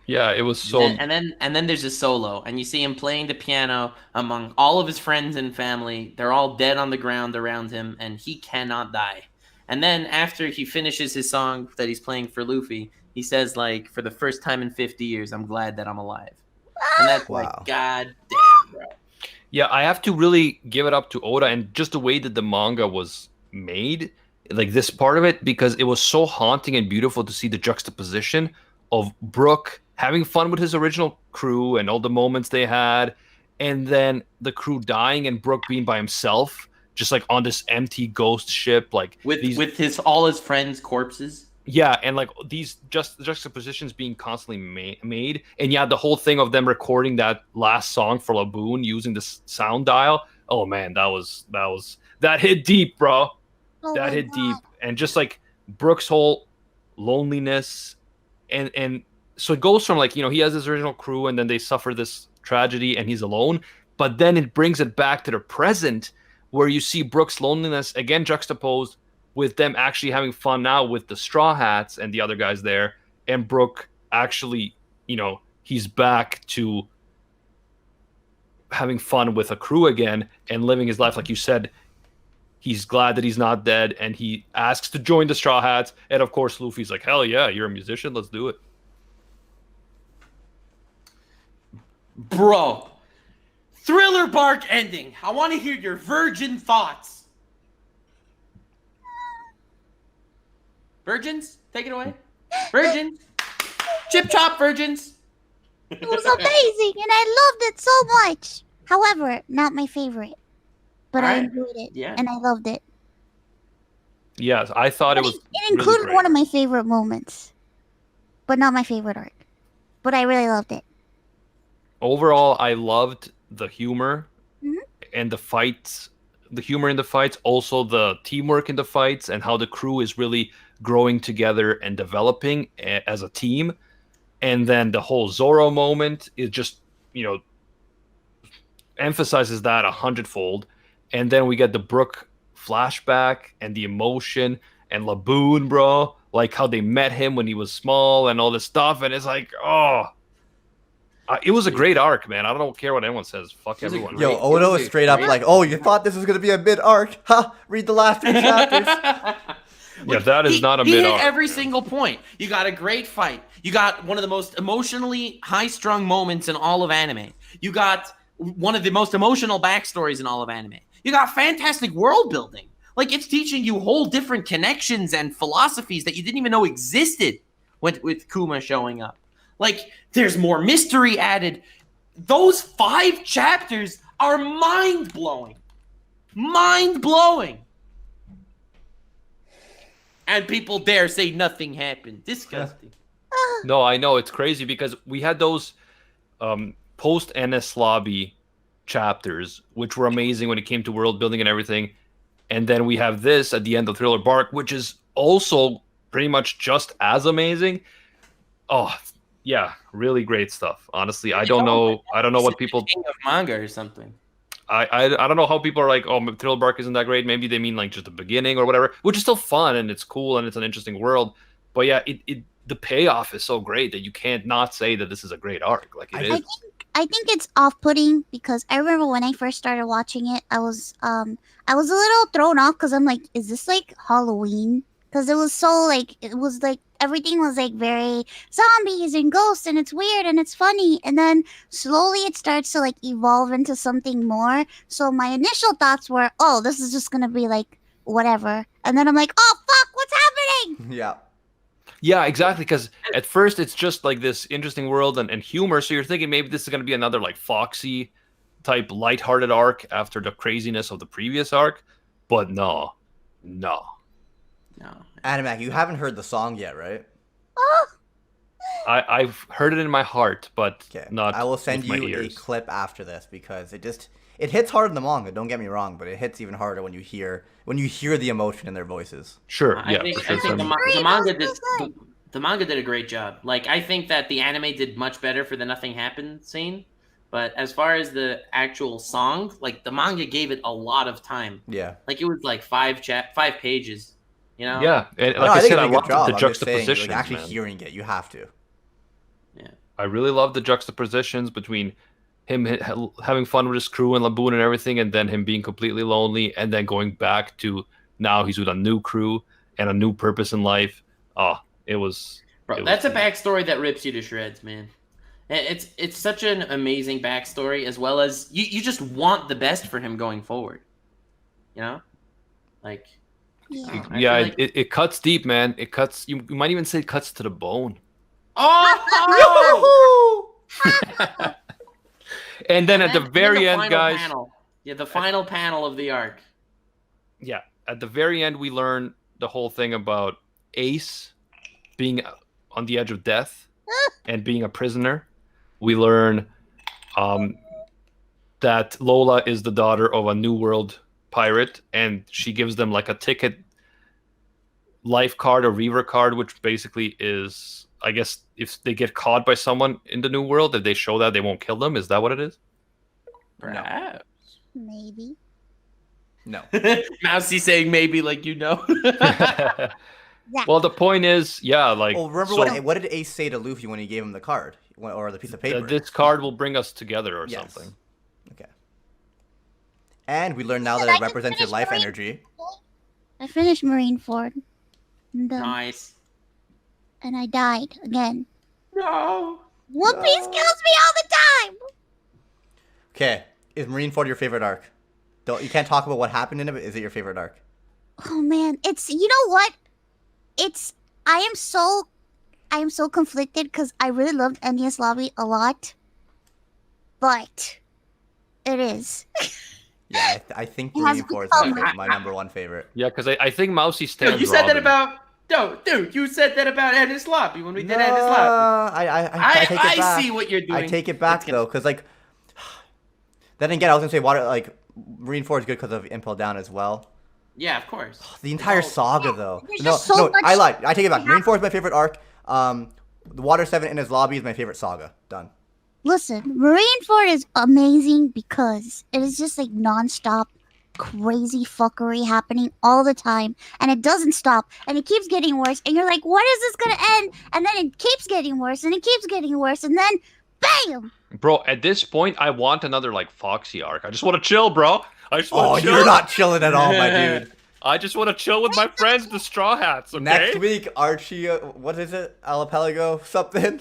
Yeah, it was so. and then there's a solo, and you see him playing the piano among all of his friends and family. They're all dead on the ground around him, and he cannot die. And then after he finishes his song that he's playing for Luffy, he says, like, for the first time in 50 years, I'm glad that I'm alive. And that's Wow. like, god damn, bro. Yeah, I have to really give it up to Oda and just the way that the manga was made, like this part of it, because it was so haunting and beautiful to see the juxtaposition of Brook having fun with his original crew and all the moments they had, and then the crew dying and Brook being by himself, just like on this empty ghost ship, like With these, all his friends' corpses. yeah, and like these juxtapositions being constantly made, and yeah, the whole thing of them recording that last song for Laboon using this sound dial. Oh man, that hit deep, bro. Oh That my hit God. deep, and just like Brooks' whole loneliness, and so it goes from like, you know, he has his original crew, and then they suffer this tragedy, and he's alone. But then it brings it back to the present, where you see Brooks' loneliness again juxtaposed with them actually having fun now with the Straw Hats and the other guys there, and Brook actually, you know, he's back to having fun with a crew again and living his life, like you said. He's glad that he's not dead, and he asks to join the Straw Hats. And of course, Luffy's like, "Hell yeah, you're a musician. Let's do it." Bro, Thriller Bark ending. I want to hear your virgin thoughts. Virgins, take it away. Virgins, chip chop virgins. It was amazing, and I loved it so much. However, not my favorite, but I Alright. enjoyed it, Yeah. and I loved it. Yes, I thought it But was. it included one of my favorite moments, but not my favorite arc. But I really loved it. Overall, I loved the humor Mhm. and the fights, the humor in the fights, also the teamwork in the fights, and how the crew is really growing together and developing as a team. And then the whole Zoro moment is just, you know, emphasizes that 100-fold. And then we get the Brook flashback and the emotion and Laboon, bro, like how they met him when he was small and all this stuff. And it's like, oh, it was a great arc, man. I don't care what anyone says. Fuck was a everyone. Yo, Great. Odo It was is straight up great. like, oh, you thought this was gonna be a mid arc? Ha! Read the last 3 chapters. Yeah, that is not a he mid-arc, hit every man. single point. You got a great fight. You got one of the most emotionally high-strung moments in all of anime. You got one of the most emotional backstories in all of anime. You got fantastic world building. Like, it's teaching you whole different connections and philosophies that you didn't even know existed with Kuma showing up. Like, there's more mystery added. Those 5 chapters are mind-blowing. Mind-blowing. And people dare say nothing happened. Disgusting. No, I know it's crazy because we had those post NS lobby chapters, which were amazing when it came to world building and everything. And then we have this at the end of Thriller Bark, which is also pretty much just as amazing. Oh, yeah, really great stuff. Honestly, I don't know what people. King of manga or something. I don't know how people are like, oh, Thriller Bark isn't that great. Maybe they mean like just the beginning or whatever, which is still fun and it's cool and it's an interesting world. But yeah, the payoff is so great that you can't not say that this is a great arc. Like it is. I think it's off-putting because I remember when I first started watching it, I was a little thrown off because I'm like, is this like Halloween? Because it was so like everything was like very zombies and ghosts and it's weird and it's funny, and then slowly it starts to like evolve into something more. So my initial thoughts were, oh, this is just gonna be like whatever, and then I'm like, oh fuck, what's happening? Yeah. Yeah, exactly. Because at first it's just like this interesting world and humor. So you're thinking maybe this is going to be another like Foxy type lighthearted arc after the craziness of the previous arc. But no. Animac, you haven't heard the song yet, right? Oh, I've heard it in my heart, but Okay. not. I will send with my you a ears. clip after this because it hits hard in the manga. Don't get me wrong, but it hits even harder when you hear the emotion in their voices. Sure. I Yeah, think, for sure. I think So- the manga did the manga did a great job. Like I think that the anime did much better for the nothing happened scene. But as far as the actual song, like the manga gave it a lot of time. Yeah. Like it was like 5 pages. You know? Yeah, and No, like I think said, they I did a love good job. the I'm just saying, juxtapositions. like, actually Man. hearing it, you have to. I really love the juxtapositions between him having fun with his crew and Laboon and everything, and then him being completely lonely, and then going back to now he's with a new crew and a new purpose in life. Oh, it was. Bro, it that's was a backstory that rips you to shreds, man. And it's such an amazing backstory, as well as you just want the best for him going forward. You know, like yeah. I Yeah, feel like- it cuts deep, man. It cuts. You might even say it cuts to the bone. Oh! And then at the And then very the end, final guys. panel. Yeah, the final panel of the arc. Yeah, at the very end, we learn the whole thing about Ace being on the edge of death and being a prisoner. We learn that Lola is the daughter of a New World pirate, and she gives them like a ticket life card or Reaver card, which basically is, I guess, if they get caught by someone in the New World, if they show that, they won't kill them. Is that what it is? Perhaps. Maybe. No. Mousy saying maybe like you know. Well, the point is, yeah, like. Well, remember so- what did Ace say to Luffy when he gave him the card or the piece of paper? this card will bring us together or Yes. something. Okay. And we learn now Listen, that I it can represents your finish life Marine- energy. I finished Marineford. I'm done. Nice. And I died again. No. One Piece kills me all the time. Okay. Is Marineford your favorite arc? You can't talk about what happened in it, but is it your favorite arc? Oh man, it's, you know what? I am so conflicted because I really loved Enies Lobby a lot, but it is. Yeah, I think It has Marineford is become- my number one favorite. Yeah, because I think Mousy Dude, stands. you said that Robin. about dude. You said that about Ennis Lobby when we did Ennis Lobby. I take it I back. see what you're doing. I take it back It's gonna- though, because like, then again, I was gonna say Marineford is good because of Impel Down as well. Yeah, of course. The entire all- saga though. There's No, just so no, much I lied. I take it back. happening. Marineford is my favorite arc. The Water 7 in his lobby is my favorite saga. Done. Listen, Marineford is amazing because it is just like nonstop crazy fuckery happening all the time, and it doesn't stop, and it keeps getting worse, and you're like, when is this gonna end? And then it keeps getting worse, and it keeps getting worse, and then bam! Bro, at this point, I want another like Foxy arc. I just want to chill, bro. I just Oh, want to chill. you're not chilling at all, my dude. I just want to chill with my friends, the Straw Hats. Okay. Next week, Archie, what is it? Archipelago something?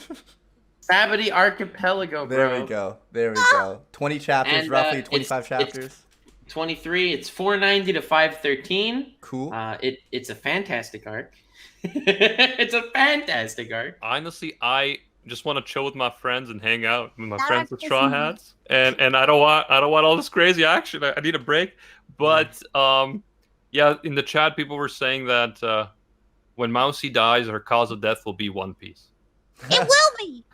Sabaody Archipelago, bro. There we go. There we go. 20 chapters, And, roughly it's- 25 it's- chapters. 23. It's 490 to 513. Cool. It's a fantastic arc. It's a fantastic arc. Honestly, I just want to chill with my friends and hang out with my That friends with arc is Straw Hats. And I don't want all this crazy action. I need a break. But yeah, in the chat, people were saying that when Mousy dies, her cause of death will be One Piece. It will be.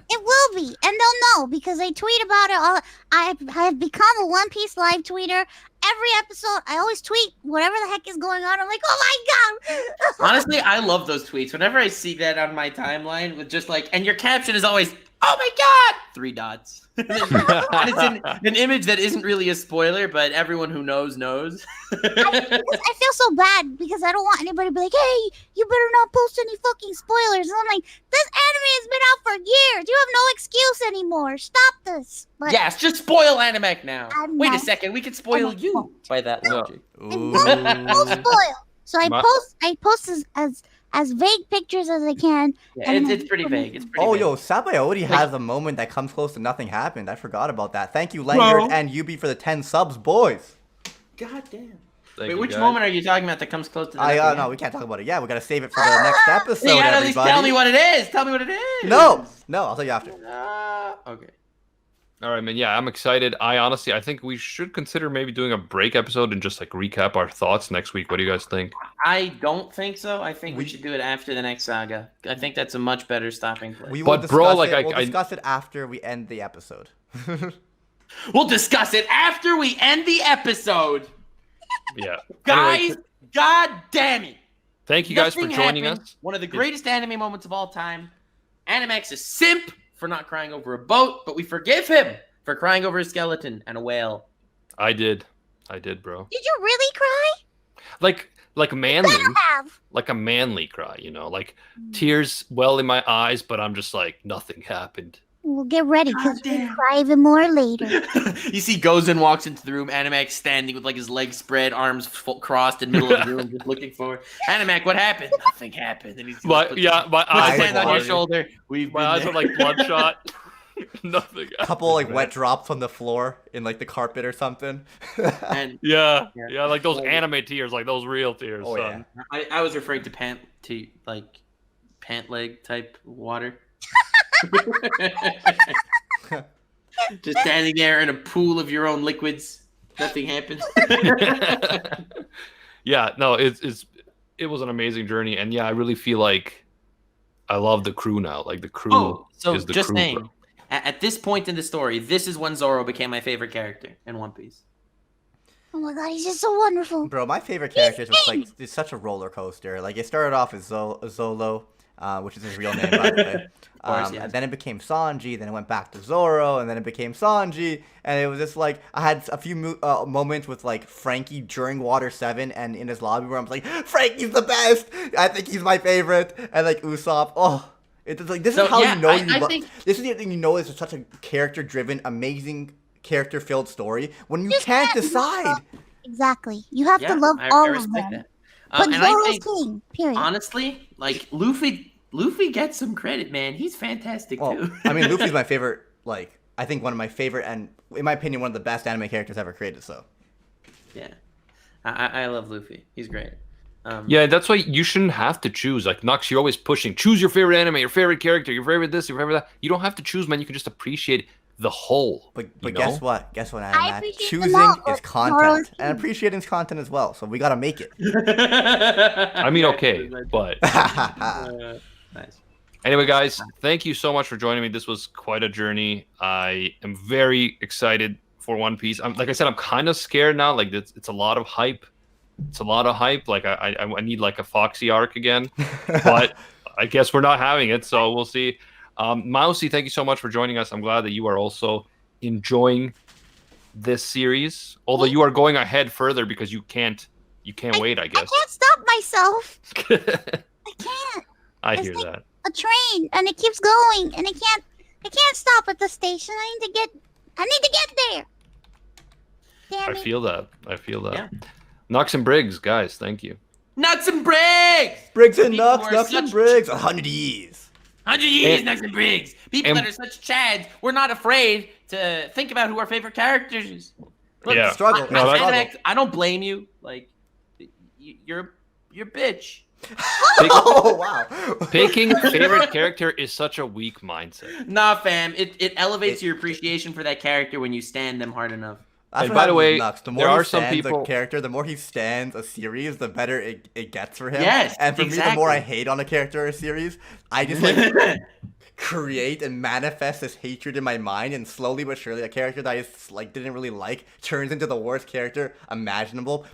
It will be, and they'll know because I tweet about it all. I have become a One Piece live tweeter. Every episode, I always tweet whatever the heck is going on. I'm like, oh my god! Honestly, I love those tweets. Whenever I see that on my timeline, with just like, and your caption is always, "Oh my god!" 3 dots. And it's an image that isn't really a spoiler, but everyone who knows knows. Because I feel so bad because I don't want anybody to be like, hey, you better not post any fucking spoilers. And I'm like, this anime has been out for years. You have no excuse anymore. Stop this. But Yes, just spoil Animec now. I'm Wait a not- second, we could spoil I'm you not. by that logic. no spoil. So I My- post as vague pictures as I can. Yeah, it's pretty vague. It's pretty Oh, vague. yo, Sabaody has a moment that comes close to nothing happened. I forgot about that. Thank you, Langard and Yubi, for the 10 subs, boys. God damn. Thank Wait, you, which guys. moment are you talking about that comes close to the No, we can't talk about it. Yeah, we gotta save it for the next episode. You gotta at least everybody. tell me what it is. Tell me what it is. No, I'll tell you after. Okay. All right, man. Yeah, I'm excited. I think we should consider maybe doing a break episode and just like recap our thoughts next week. What do you guys think? I don't think so. I think we should do it after the next saga. I think that's a much better stopping place. We But, will bro, discuss like, it. We'll I- discuss it after we end the episode. We'll discuss it after we end the episode. Yeah. Guys, Anyway, god damn it. thank you guys for Nothing joining happened. us. One of the greatest anime moments of all time. Animax is simp for not crying over a boat, but we forgive him for crying over a skeleton and a whale. I did, bro. Did you really cry? Like manly, Better have. like a manly cry, like tears well in my eyes, but I'm just like nothing happened. We'll get ready because we'll Goddamn. cry even more later. You see Gozen walks into the room, Animax standing with like his legs spread, arms crossed in the middle of the room, just looking for Animac, what happened? Nothing happened. And he's My puts my his eyes hand were on your watering. shoulder. We've My been eyes there. were like bloodshot. Nothing. Couple like wet drops on the floor in like the carpet or something. And Yeah, Yeah. yeah, like those Oh. anime tears, like those real tears. Oh, son. I was referring to pant leg type water. Just standing there in a pool of your own liquids. Nothing happens. Yeah, no, it was an amazing journey, and yeah, I really feel like I love the crew now. Like the crew Oh, so is the just crew. saying, bro. at this point in the story, this is when Zoro became my favorite character in One Piece. Oh my god, he's just so wonderful. Bro, my favorite characters was like it's such a roller coaster. Like it started off as Zolo, which is his real name, by the way. course, yes. And then it became Sanji. Then it went back to Zoro, and then it became Sanji. And it was just like I had a few moments with like Frankie during Water 7 and in his lobby where I'm like, Frankie's the best. I think he's my favorite. And like Usopp, oh. It's like this So, is how yeah, you know I you love. think- This is the thing you know is such a character-driven, amazing, character-filled story when you Just can't can't decide. love- Exactly. You have Yeah, to love I all of respect them. that. But And I Zoro's think, king, period. honestly, like Luffy gets some credit, man. He's fantastic Well, too. I mean, Luffy's my favorite. Like, I think one of my favorite, and in my opinion, one of the best anime characters ever created. So, Yeah, I love Luffy. He's great. Yeah, that's why you shouldn't have to choose. Like Nux, you're always pushing. Choose your favorite anime, your favorite character, your favorite this, your favorite that. You don't have to choose, man. You can just appreciate the whole. but you guess know? what? Guess what? I Anime? appreciate them Choosing all, is but Zoro's content, king. and appreciating is content as well. So we gotta make it. I mean, okay, but Nice. anyway, guys, thank you so much for joining me. This was quite a journey. I am very excited for One Piece. Like I said, I'm kind of scared now. Like it's a lot of hype. It's a lot of hype. Like I need like a Foxy arc again, but I guess we're not having it. So we'll see. Mousy, thank you so much for joining us. I'm glad that you are also enjoying this series. Although you are going ahead further because you can't wait. I I guess. can't stop myself. I can't. I It's hear like- that. A train and it keeps going and I can't stop at the station. I need to get there. Damn I it. feel that. I feel that. Yeah. Knox and Briggs, guys, thank you. Nuts and Briggs! Briggs and People Nux, are Nux and such- Briggs, 100 years. 100 years, And- Nuts and Briggs! People and- that are such chads, we're not afraid to think about who our favorite characters is. Look, Yeah. Struggle. No, that's- Animax, I don't blame you. Like, you're bitch. Oh wow. Picking favorite character is such a weak mindset. Nah, fam. It elevates your appreciation for that character when you stand them hard enough. That's And what by the happens with way, Nux. The there more he are some stands people- a character, the more he stands a series, the better it gets for him. Yes, and for me, the more I exactly. hate on a character or a series, I just like create and manifest this hatred in my mind, and slowly but surely, a character that I like didn't really like turns into the worst character imaginable.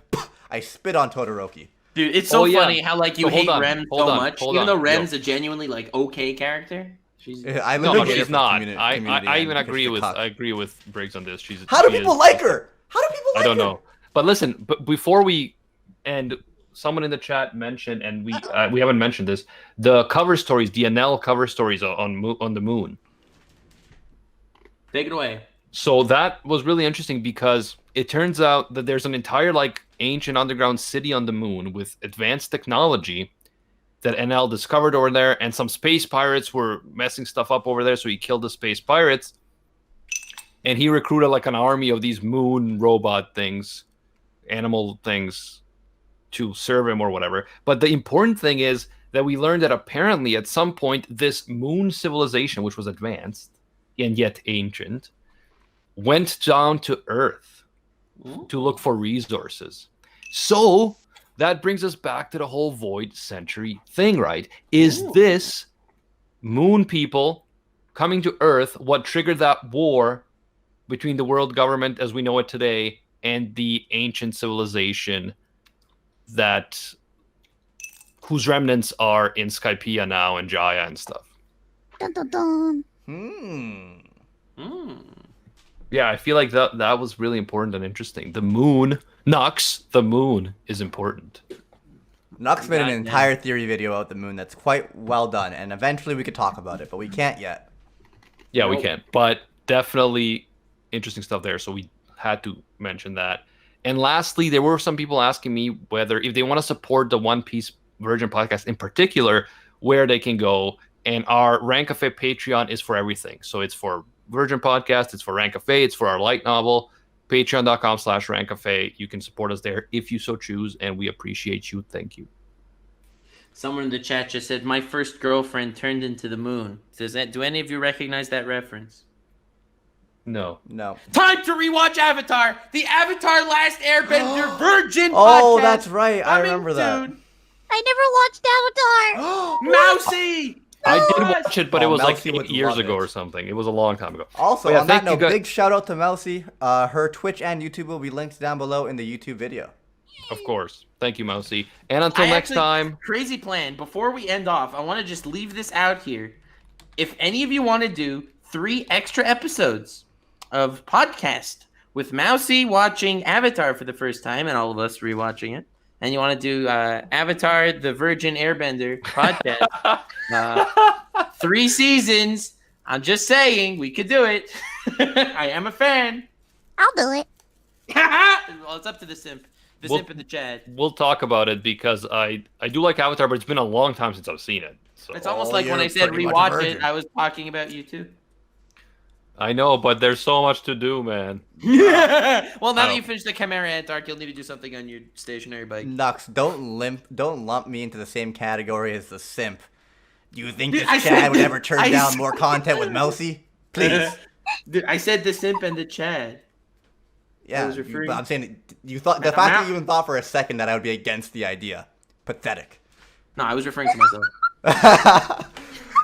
I spit on Todoroki. Dude, it's so Oh, yeah. funny how like you So hold hate on, Rem hold so on, much, hold even on. though Rem's Yo. a genuinely like okay character. She's I No, literally hate her she's for the not. community I and even because agree she's a with cuck. I agree with Briggs on this. How do she people is- like her? How do people like I don't her? know. But listen, but before we end, someone in the chat mentioned, and we haven't mentioned this, the cover stories, the NL cover stories on the moon. Take it away. So that was really interesting because it turns out that there's an entire like ancient underground city on the moon with advanced technology that NL discovered over there, and some space pirates were messing stuff up over there, so he killed the space pirates. And he recruited like an army of these moon robot things, animal things, to serve him or whatever. But the important thing is that we learned that apparently at some point this moon civilization, which was advanced and yet ancient, went down to Earth to look for resources. So that brings us back to the whole Void Century thing, right? Is this moon people coming to Earth what triggered that war between the world government as we know it today and the ancient civilization that whose remnants are in Skypiea now and Jaya and stuff? Dun, dun, dun. Yeah, I feel like that was really important and interesting. The moon, Nux, the moon is important. Nux made an Goddamn. entire theory video about the moon that's quite well done, and eventually we could talk about it, but we can't yet. Yeah, we Nope. can. But definitely interesting stuff there. So we had to mention that. And lastly, there were some people asking me whether if they want to support the One Piece Virgin podcast in particular, where they can go. And our Rank Cafe Patreon is for everything. So it's for Virgin Podcast, it's for Rank Cafe, it's for our light novel. Patreon.com/Rank Cafe. You can support us there if you so choose, and we appreciate you. Thank you. Someone in the chat just said, "My first girlfriend turned into the moon." Does that? Do any of you recognize that reference? No. No. Time to rewatch Avatar, the Avatar Last Airbender Virgin Oh, podcast. that's right. I Coming remember that. soon. I never watched Avatar. Mousy. I did Yes. watch it, but Oh, it was like Melcy 8 would years love ago it. or something. It was a long time ago. Also, But yeah, on that thank you note, guys- big shout out to Melcy. Her Twitch and YouTube will be linked down below in the YouTube video. Of course. Thank you, Mousy. And until I next actually- time. Crazy plan. Before we end off, I want to just leave this out here. If any of you want to do 3 extra episodes of podcast with Mousy watching Avatar for the first time and all of us rewatching it, and you want to do Avatar the Virgin Airbender podcast, 3 seasons, I'm just saying we could do it. I am a fan. I'll do it. Well, it's up to the simp. The Well- simp and the Chad. We'll talk about it because I do like Avatar, but it's been a long time since I've seen it. So It's almost Oh, like when you're I said pretty much rewatch virgin. it, I was talking about you too. I know, but there's so much to do, man. Well, now that Oh. you finish the Chimera Ant arc, you'll need to do something on your stationary bike. Nux, don't lump me into the same category as the simp. Do you think Dude, this I Chad said- would ever turn I down said- more content with Melcy? Please. Dude, I said the simp and the Chad. Yeah, was referring- but I'm saying you thought the I'm fact not- that you even thought for a second that I would be against the idea. Pathetic. No, I was referring to myself.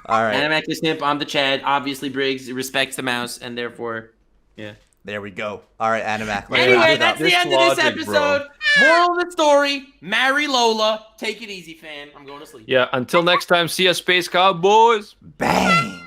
All right, Animac the simp, I'm the Chad. Obviously, Briggs respects the mouse, and therefore, yeah. there we go. All right, Animac. let's Anyway, wrap it that's up. the This end of this logic, bro. episode. Moral of the story: marry Lola. Take it easy, fam. I'm going to sleep. Yeah, until next time, see ya, Space Cowboys. Bang.